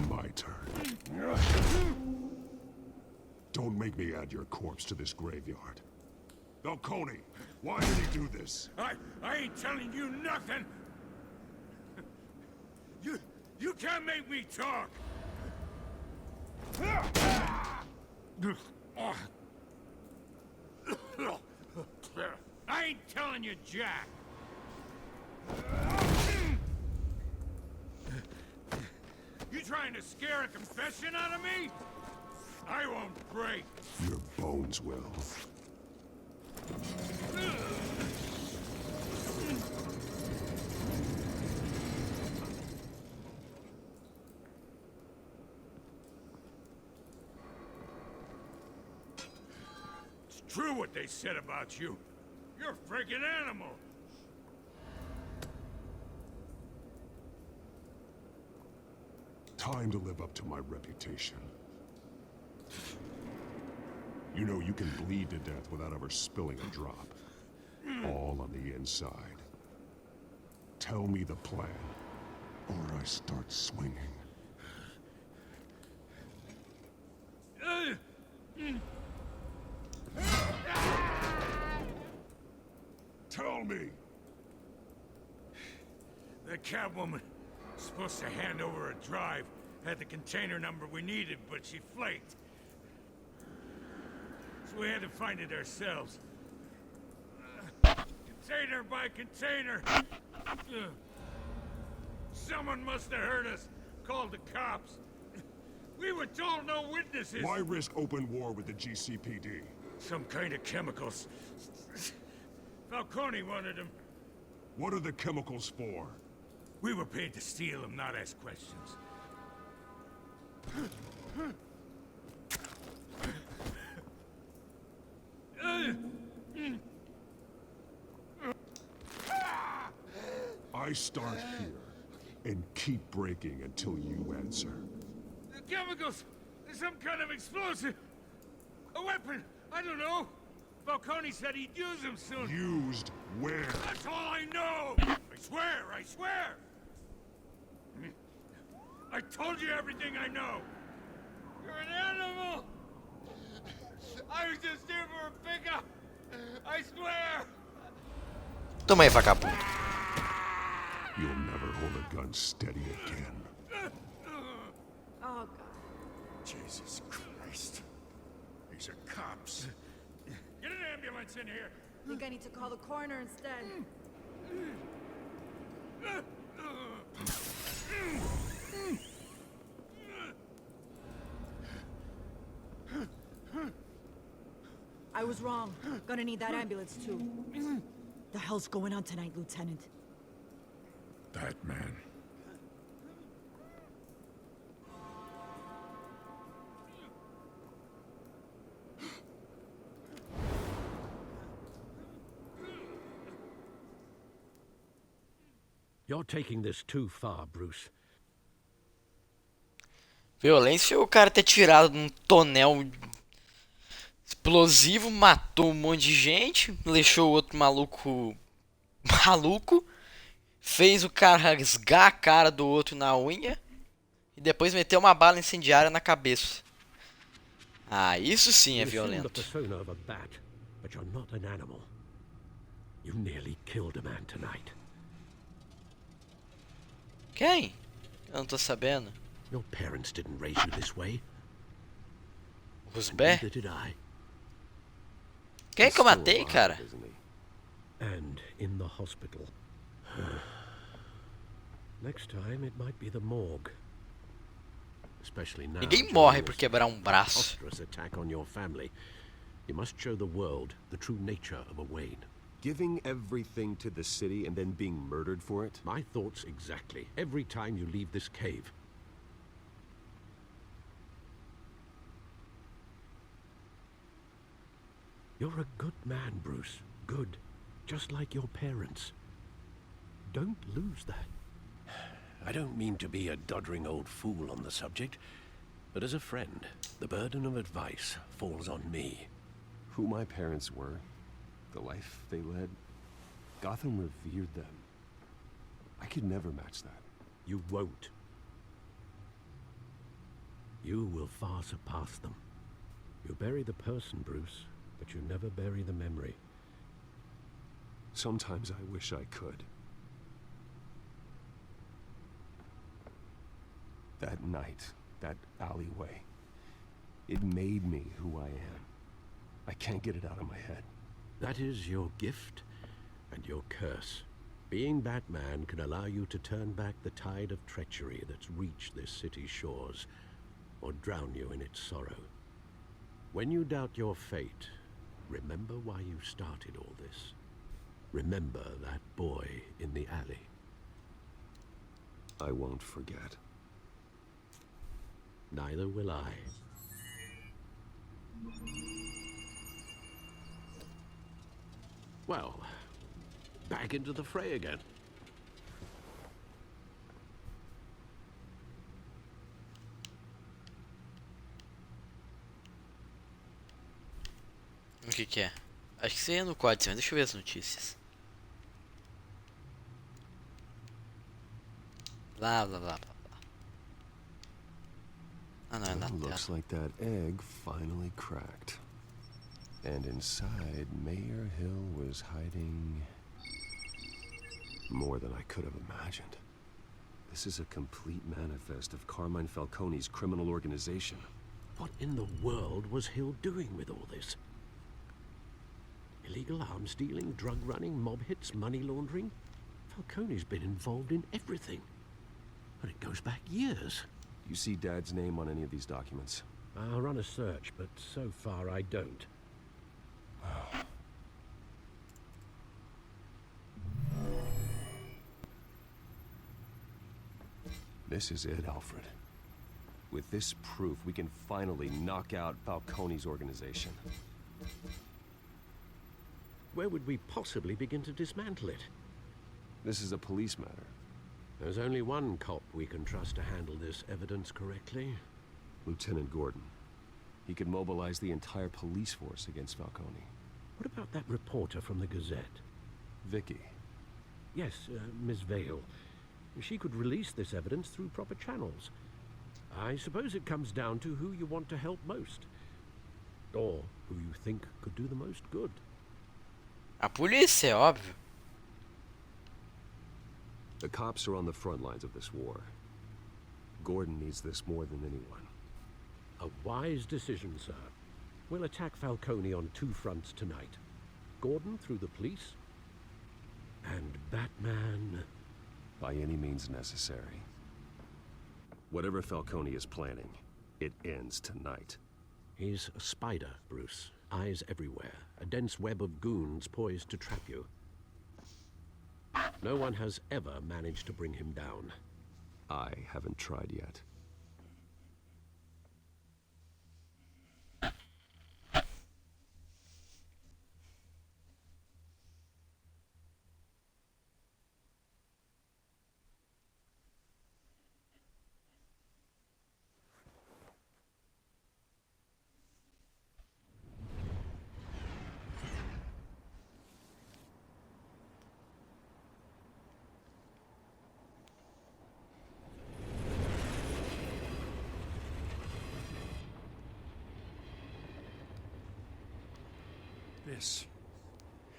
[SPEAKER 3] My turn. Don't make me add your corpse to this graveyard. Falcone, why did he do this?
[SPEAKER 10] I ain't telling you nothing. You can't make me talk. I ain't telling you, Jack. You trying to scare a confession out of me? I won't break.
[SPEAKER 3] Your bones will.
[SPEAKER 10] It's true what they said about you. You're a freaking animal.
[SPEAKER 3] Time to live up to my reputation. You know you can bleed to death without ever spilling a drop. All on the inside. Tell me the plan, or I start swinging. Tell me!
[SPEAKER 10] The Catwoman was supposed to hand over a drive. Had the container number we needed, but she flaked. So we had to find it ourselves. Container by container. Someone must have heard us. Called the cops. We were told no witnesses.
[SPEAKER 3] Why risk open war with the GCPD?
[SPEAKER 10] Some kind of chemicals. Falcone wanted them.
[SPEAKER 3] What are the chemicals for?
[SPEAKER 10] We were paid to steal them, not ask questions.
[SPEAKER 3] I start here and keep breaking until you answer.
[SPEAKER 10] The chemicals! There's some kind of explosive! A weapon! I don't know! Falcone said he'd use them soon.
[SPEAKER 3] Used where?
[SPEAKER 10] That's all I know! I swear! I swear! I told you everything I know! You're an animal! I was just here for a pickup! I swear!
[SPEAKER 16] Toma aí, vagabundo.
[SPEAKER 3] You'll never hold a gun steady again.
[SPEAKER 9] Oh, God.
[SPEAKER 10] Jesus Christ. These are cops. Get an ambulance in here!
[SPEAKER 19] I think I need to call the coroner instead. I was wrong. Gonna need that ambulance too. The hell's going on tonight, Lieutenant?
[SPEAKER 10] That man.
[SPEAKER 5] You're taking this too far, Bruce.
[SPEAKER 16] Violência, o cara ter tirado um tonel explosivo, matou um monte de gente, deixou o outro maluco fez o cara rasgar a cara do outro na unha e depois meteu uma bala incendiária na cabeça. Ah, isso sim é violento.
[SPEAKER 5] But you're not an animal. You nearly killed a man tonight.
[SPEAKER 16] Quem? Eu não tô sabendo.
[SPEAKER 5] Your parents didn't raise you this way.
[SPEAKER 16] Os bé?
[SPEAKER 5] Neither did I.
[SPEAKER 16] Quem que eu matei, cara?
[SPEAKER 5] And in the hospital. Next time it might be the morgue. Especially now.
[SPEAKER 16] Ninguém morre por quebrar um braço.
[SPEAKER 5] Attack on your family. You must show the world the true nature of a Wayne.
[SPEAKER 6] Giving everything to the city and then being murdered for it?
[SPEAKER 5] My thoughts exactly. Every time you leave this cave. You're a good man, Bruce. Good. Just like your parents. Don't lose that. I don't mean to be a doddering old fool on the subject, but as a friend, the burden of advice falls on me.
[SPEAKER 6] Who my parents were, the life they led, Gotham revered them. I could never match that.
[SPEAKER 5] You won't. You will far surpass them. You bury the person, Bruce, but you never bury the memory.
[SPEAKER 6] Sometimes I wish I could. That night, that alleyway, it made me who I am. I can't get it out of my head.
[SPEAKER 5] That is your gift and your curse. Being Batman can allow you to turn back the tide of treachery that's reached this city's shores, or drown you in its sorrow. When you doubt your fate, remember why you started all this. Remember that boy in the alley.
[SPEAKER 6] I won't forget.
[SPEAKER 5] Neither will I. Well, back into the fray again.
[SPEAKER 16] O que é? Acho que você ia no código, deixa eu ver as notícias. Blá blá blá blá. Ah, não, é na
[SPEAKER 6] Looks like that egg finally cracked. And inside, Mayor Hill was hiding more than I could have imagined. This is a complete manifest of Carmine Falcone's criminal organization.
[SPEAKER 5] What in the world was Hill doing with all this? Illegal arms dealing, drug running, mob hits, money laundering? Falcone's been involved in everything. But it goes back years.
[SPEAKER 6] You see Dad's name on any of these documents?
[SPEAKER 5] I'll run a search, but so far I don't.
[SPEAKER 6] This is it, Alfred. With this proof, we can finally knock out Falcone's organization.
[SPEAKER 5] Where would we possibly begin to dismantle it?
[SPEAKER 6] This is a police matter.
[SPEAKER 5] There's only one cop we can trust to handle this evidence correctly.
[SPEAKER 6] Lieutenant Gordon. He could mobilize the entire police force against Falcone.
[SPEAKER 5] What about that reporter from the Gazette?
[SPEAKER 6] Vicky.
[SPEAKER 5] Yes, Miss Vale. She could release this evidence through proper channels. I suppose it comes down to who you want to help most. Or who you think could do the most good.
[SPEAKER 16] A polícia, é óbvio.
[SPEAKER 6] The cops are on the front lines of this war. Gordon needs this more than anyone.
[SPEAKER 5] A wise decision, sir. We'll attack Falcone on two fronts tonight. Gordon through the police, and Batman...
[SPEAKER 6] by any means necessary. Whatever Falcone is planning, it ends tonight.
[SPEAKER 5] He's a spider, Bruce. Eyes everywhere. A dense web of goons poised to trap you. No one has ever managed to bring him down.
[SPEAKER 6] I haven't tried yet.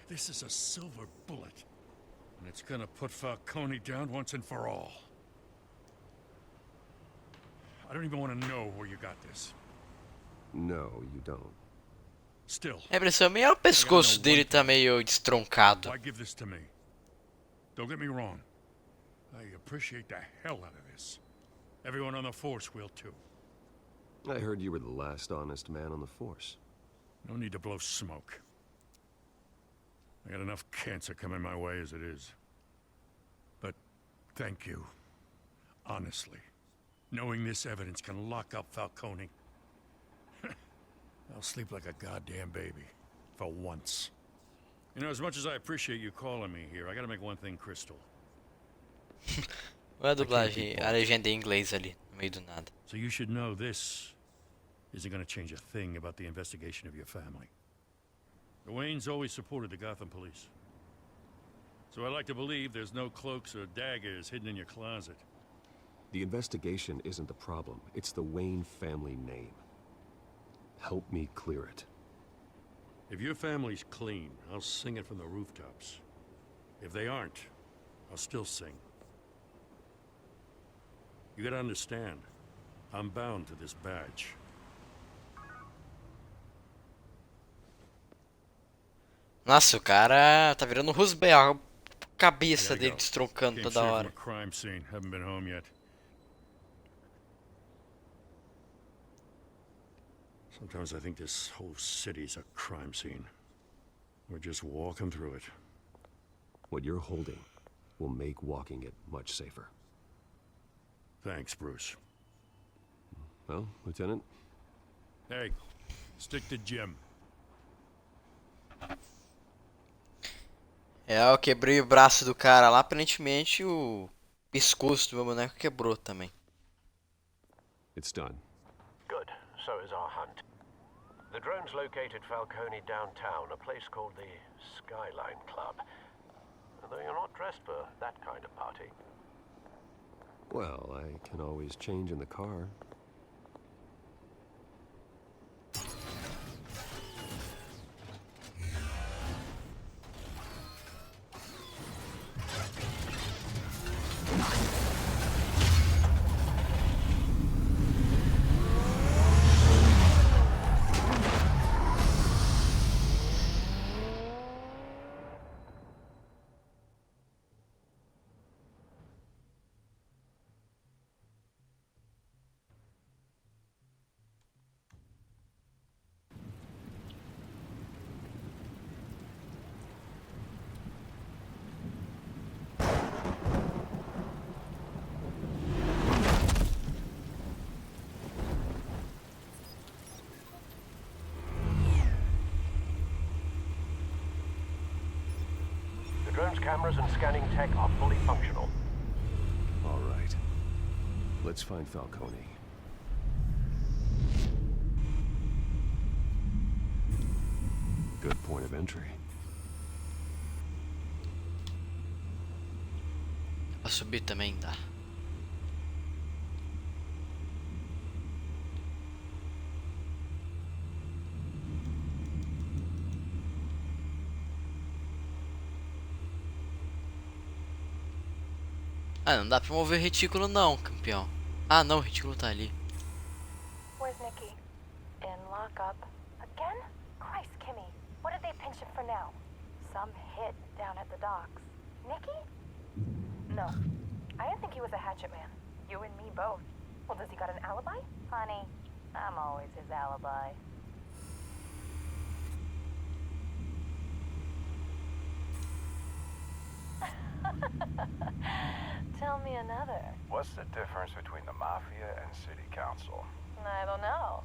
[SPEAKER 10] This is a silver bullet. And it's gonna put Falcone down once and for all. I don't even want to know where you got this.
[SPEAKER 6] No, you don't.
[SPEAKER 10] Still.
[SPEAKER 16] A impressão minha é o pescoço dele tá meio destroncado.
[SPEAKER 10] Why give this to me? Don't get me wrong. I appreciate the hell out of this. Everyone on the force will too.
[SPEAKER 6] I heard you were the last honest man on the force.
[SPEAKER 10] No need to blow smoke. I got enough cancer coming my way as it is. But thank you. Honestly. Knowing this evidence can lock up Falcone. I'll sleep like a goddamn baby. For once. You know, as much as I appreciate you calling me here, I gotta make one thing crystal.
[SPEAKER 16] Olha a dublagem, a legenda em inglês ali, no meio do nada.
[SPEAKER 10] So you should know this isn't gonna change a thing about the investigation of your family. The Waynes always supported the Gotham police. So I like to believe there's no cloaks or daggers hidden in your closet.
[SPEAKER 6] The investigation isn't the problem. It's the Wayne family name. Help me clear it.
[SPEAKER 10] If your family's clean, I'll sing it from the rooftops. If they aren't, I'll still sing. You gotta understand, I'm bound to this badge.
[SPEAKER 16] Nossa, o cara tá virando Rusbel, a cabeça dele destroncando toda hora.
[SPEAKER 10] Crime scene. Haven't been home yet. Sometimes I think this whole city's a crime scene. We're just walking through it.
[SPEAKER 6] What you're holding will make walking it much safer.
[SPEAKER 10] Thanks, Bruce.
[SPEAKER 6] Well, Lieutenant?
[SPEAKER 10] Hey, stick to Jim.
[SPEAKER 16] É, eu quebrei o braço do cara lá, aparentemente o pescoço do meu boneco quebrou também.
[SPEAKER 6] It's done.
[SPEAKER 20] Good. So is our hunt. The drones located Falcone downtown, a place called the Skyline Club. Although you're not dressed for that kind of party.
[SPEAKER 6] Well, I can always change in the car.
[SPEAKER 20] Drone's cameras and scanning tech are fully functional.
[SPEAKER 6] All right. Let's find Falcone. Good point of entry.
[SPEAKER 16] Pra subir também dá. Ah, não dá pra mover retículo não, campeão. Ah não, o retículo tá ali.
[SPEAKER 21] Where's Nikki? In lockup. Again? Christ, Kimmy. What did they pinch him for now? Some hit down at the docks. Nikki? No. I didn't think he was a hatchet man. You and me both. Well, does he got an alibi? Honey, I'm always his alibi. Tell me another.
[SPEAKER 22] What's the difference between the Mafia and City Council?
[SPEAKER 21] I don't know.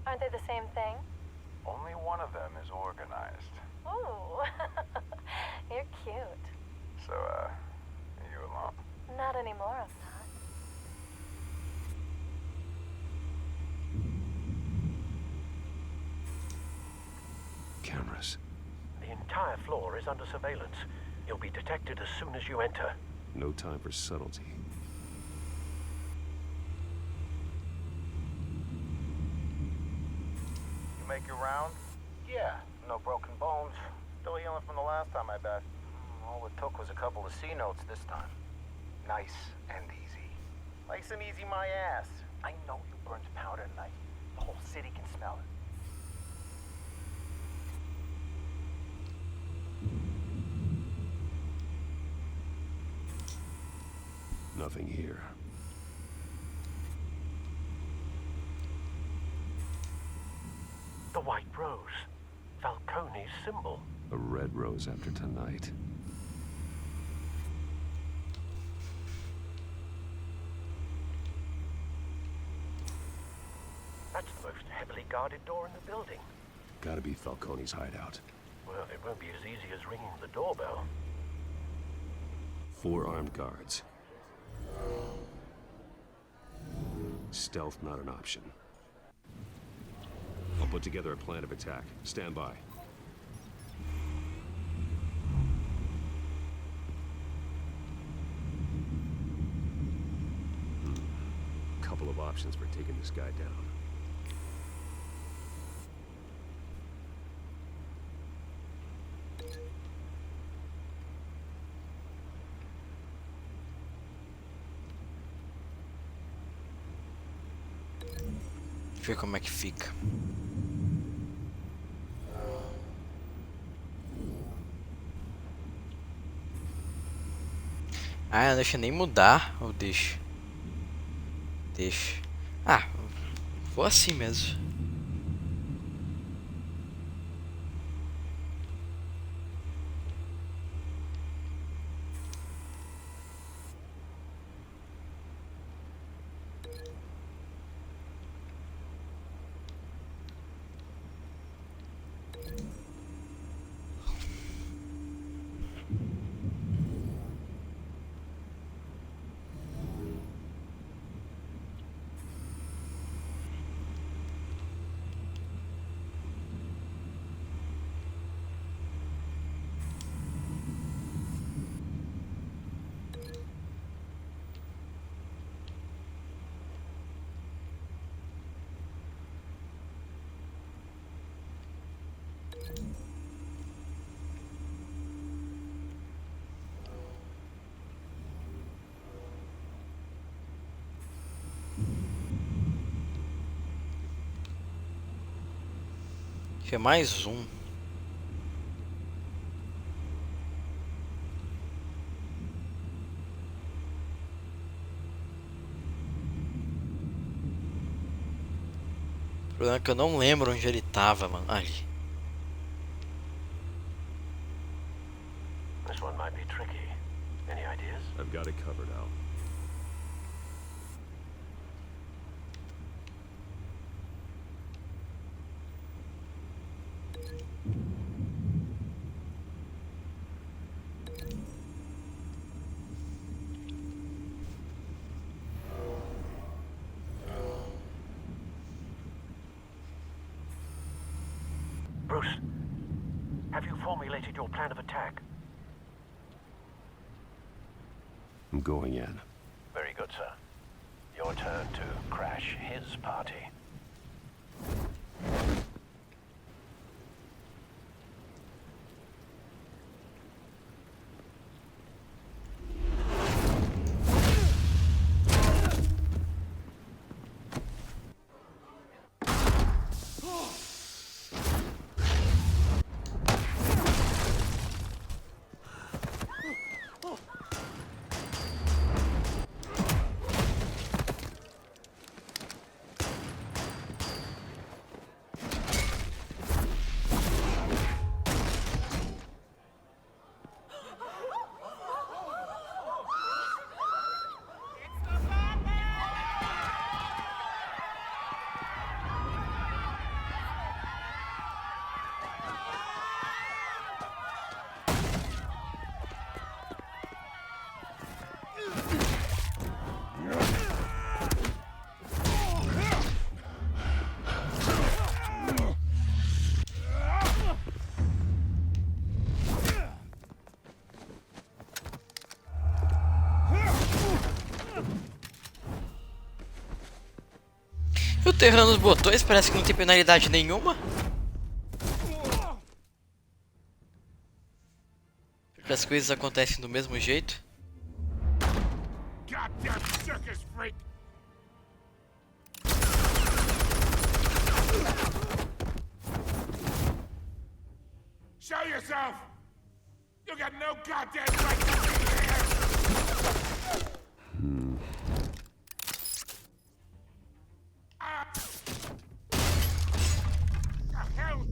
[SPEAKER 21] Aren't they the same thing?
[SPEAKER 22] Only one of them is organized.
[SPEAKER 21] Ooh. You're cute.
[SPEAKER 22] So, are you alone?
[SPEAKER 21] Not anymore, I'm not.
[SPEAKER 6] Cameras.
[SPEAKER 20] The entire floor is under surveillance. You'll be detected as soon as you enter.
[SPEAKER 6] No time for subtlety.
[SPEAKER 22] You make your round? Yeah, no broken bones. Still healing from the last time, I bet. All it took was a couple of C notes this time. Nice and easy. Nice and easy, my ass. I know you burned powder tonight. The whole city can smell it.
[SPEAKER 6] Nothing here.
[SPEAKER 20] The white rose. Falcone's symbol.
[SPEAKER 6] A red rose after tonight.
[SPEAKER 20] That's the most heavily guarded door in the building.
[SPEAKER 6] Gotta be Falcone's hideout.
[SPEAKER 20] Well, it won't be as easy as ringing the doorbell.
[SPEAKER 6] 4 armed guards. Stealth not an option. I'll put together a plan of attack. Stand by. Couple of options for taking this guy down.
[SPEAKER 16] Deixa eu ver como é que fica. Ah, não deixa nem mudar. Ou deixa? Deixa. Ah, vou assim mesmo. Tinha mais um. O problema é que eu não lembro onde ele tava, mano. Ali.
[SPEAKER 20] This one might be tricky. Any ideas?
[SPEAKER 6] I've got it covered, Al.
[SPEAKER 20] Bruce, have you formulated your plan of attack?
[SPEAKER 6] I'm going in.
[SPEAKER 20] Very good, sir. Your turn to crash his party.
[SPEAKER 16] Eu tô errando os botões, parece que não tem penalidade nenhuma. Porque as coisas acontecem do mesmo jeito.
[SPEAKER 13] Goddamn circus freak! Show yourself! You got no goddamn right to be here! The hell?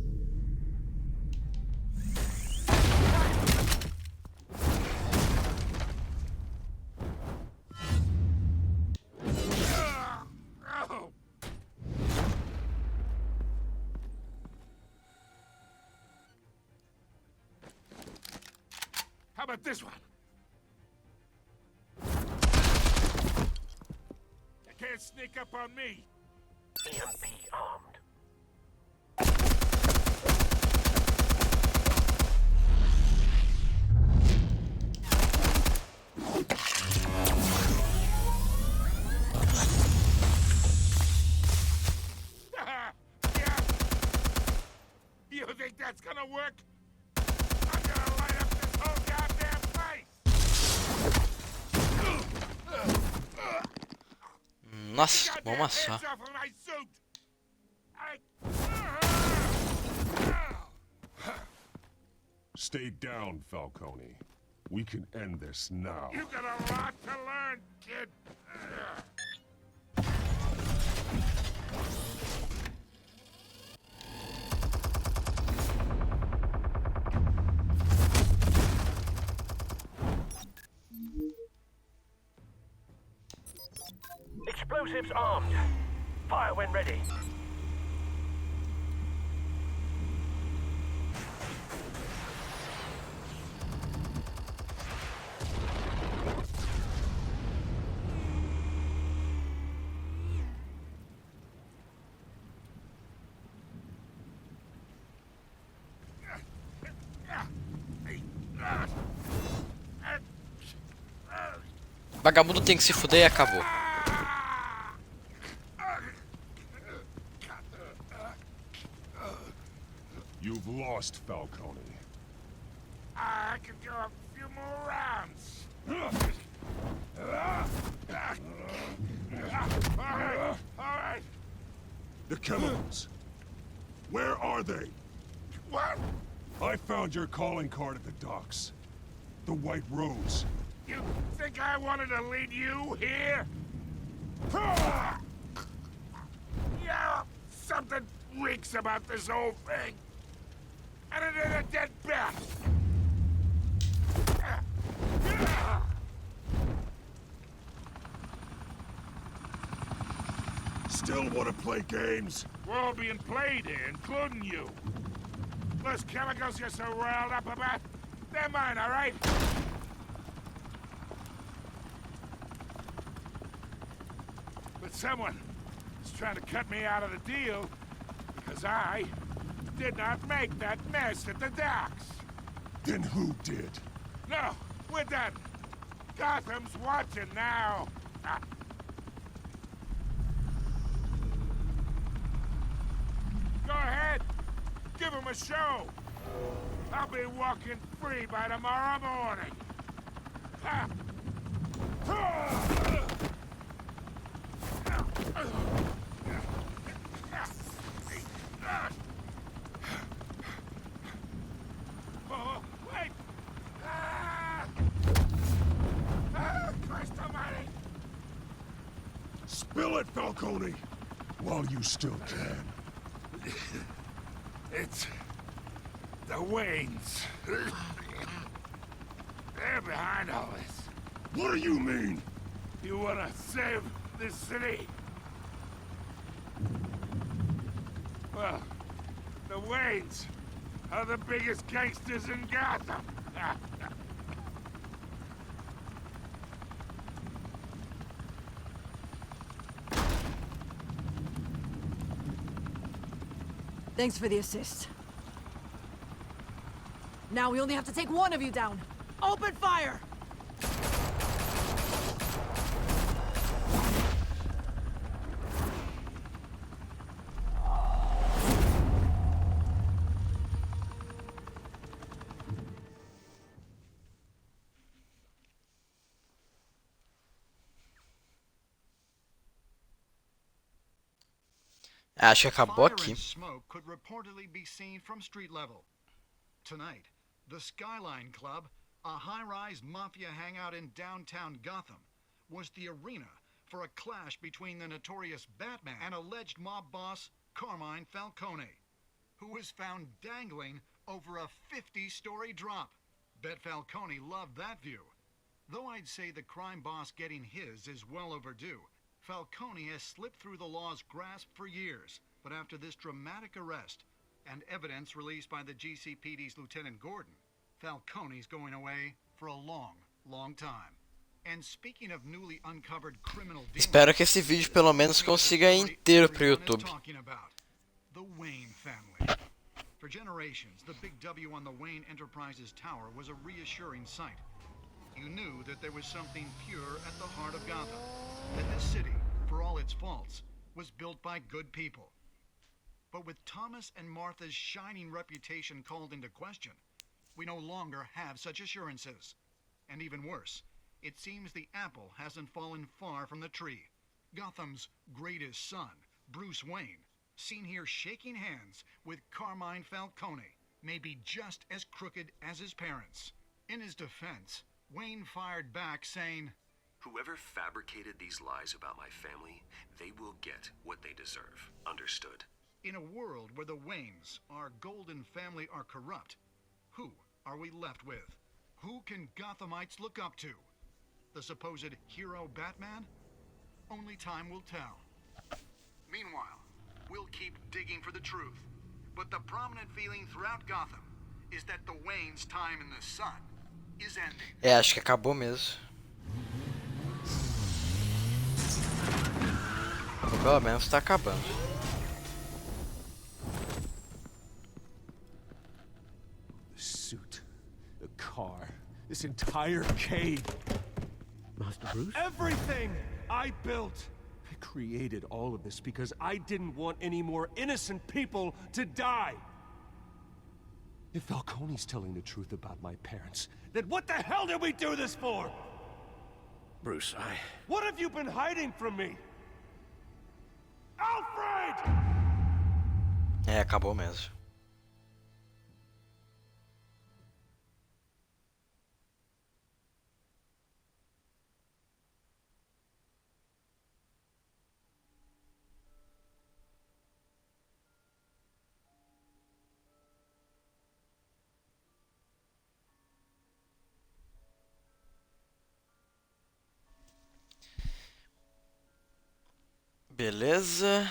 [SPEAKER 13] How about this one? You can't sneak up on me.
[SPEAKER 20] EMP armed.
[SPEAKER 13] Yeah. You think that's gonna work? I'm gonna light up this whole goddamn place!
[SPEAKER 16] Nossa, vamos amassar.
[SPEAKER 13] Hands off of my suit!
[SPEAKER 3] Stay down, Falcone. We can end this now.
[SPEAKER 13] You got a lot to learn, kid.
[SPEAKER 20] Explosives armed. Fire when ready.
[SPEAKER 16] Vagabundo tem que se fuder e acabou.
[SPEAKER 3] You've lost, Falcone.
[SPEAKER 13] I could go a few more rounds. All right.
[SPEAKER 3] The chemicals. Where are they?
[SPEAKER 13] What?
[SPEAKER 3] I found your calling card at the docks. The White Rose.
[SPEAKER 13] You think I wanted to lead you here? Yeah, something reeks about this whole thing. And it is a dead bat.
[SPEAKER 3] Still want to play games?
[SPEAKER 13] We're all being played here, including you. Those chemicals you're so riled up about, they're mine, all right? But someone is trying to cut me out of the deal because I did not make that mess at the docks.
[SPEAKER 3] Then who did?
[SPEAKER 13] No, we're done. Gotham's watching now. Go ahead. Give him a show. I'll be walking free by tomorrow morning. Ha! Oh, wait! Christ almighty!
[SPEAKER 3] Spill it, Falcone! While you still can.
[SPEAKER 13] It's the Waynes. They're behind all this.
[SPEAKER 3] What do you mean?
[SPEAKER 13] You wanna save this city? Well, the Waynes are the biggest gangsters in Gotham.
[SPEAKER 19] Thanks for the assist. Now we only have to take one of you down. Open fire!
[SPEAKER 16] Acho que acabou
[SPEAKER 14] Fire
[SPEAKER 16] aqui.
[SPEAKER 14] and smoke could reportedly be seen from street level. Tonight, the Skyline Club, a high-rise mafia hangout in downtown Gotham, was the arena for a clash between the notorious Batman and alleged mob boss Carmine Falcone, who was found dangling over a 50-story drop. Bet Falcone loved that view. Though I'd say the crime boss getting his is well overdue, Falcone has slipped through the law's grasp for years, but after this dramatic arrest and evidence released by the GCPD's Lieutenant Gordon, Falcone's going away for a long, long time. And speaking of newly uncovered criminal dealings,
[SPEAKER 16] Espero que esse vídeo pelo menos consiga ir inteiro pro YouTube.
[SPEAKER 14] the Wayne family. For generations, the big W on the Wayne Enterprises tower was a reassuring sight. You knew that there was something pure at the heart of Gotham, that this city, for all its faults, was built by good people. But with Thomas and Martha's shining reputation called into question, we no longer have such assurances. And even worse, it seems the apple hasn't fallen far from the tree. Gotham's greatest son, Bruce Wayne, seen here shaking hands with Carmine Falcone, may be just as crooked as his parents. In his defense, Wayne fired back saying,
[SPEAKER 6] Whoever fabricated these lies about my family, they will get what they deserve. Understood?
[SPEAKER 14] In a world where the Waynes, our golden family, are corrupt, who are we left with? Who can Gothamites look up to? The supposed hero Batman? Only time will tell. Meanwhile, we'll keep digging for the truth. But the prominent feeling throughout Gotham is that the Wayne's time in the sun is ending.
[SPEAKER 16] Acho que acabou mesmo. Ou pelo menos tá acabando.
[SPEAKER 3] The suit, the car, this entire cave.
[SPEAKER 5] Master Bruce?
[SPEAKER 3] Everything I built. I created all of this because I didn't want any more innocent people to die. If Falcone's telling the truth about my parents, then what the hell did we do this for?
[SPEAKER 5] Bruce,
[SPEAKER 3] What have you been hiding from me? Alfred!
[SPEAKER 16] É, acabou mesmo. Beleza.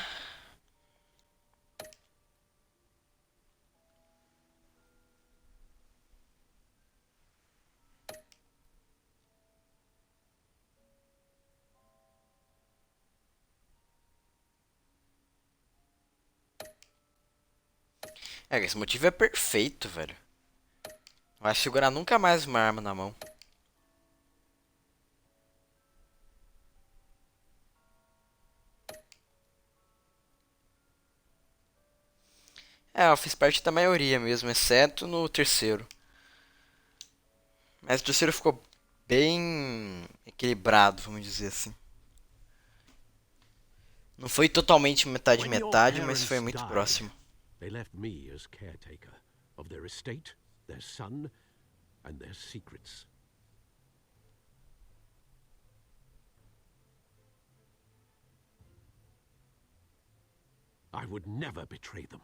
[SPEAKER 16] É, esse motivo é perfeito, velho. Não vai segurar nunca mais uma arma na mão. É, eu fiz parte da maioria mesmo, exceto no terceiro. Mas o terceiro ficou bem equilibrado, vamos dizer assim. Não foi totalmente metade metade, mas foi muito próximo.
[SPEAKER 5] They left me as caretaker of their estate, their son, and their secrets. I would never betray them.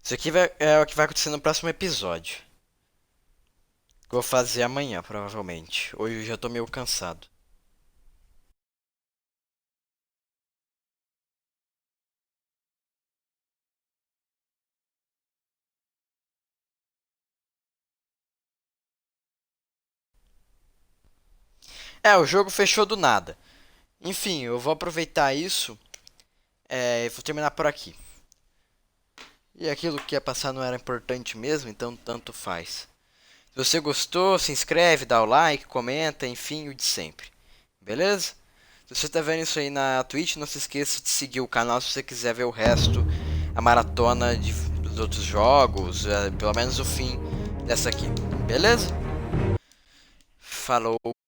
[SPEAKER 16] Isso aqui é o que vai acontecer no próximo episódio. Que eu vou fazer amanhã, provavelmente. Hoje eu já tô meio cansado. É, o jogo fechou do nada. Enfim, eu vou aproveitar isso e vou terminar por aqui. E aquilo que ia passar não era importante mesmo, então tanto faz. Se você gostou, se inscreve, dá o like, comenta, enfim, o de sempre. Beleza? Se você está vendo isso aí na Twitch, não se esqueça de seguir o canal se você quiser ver o resto, a maratona dos outros jogos, pelo menos o fim dessa aqui. Beleza? Falou!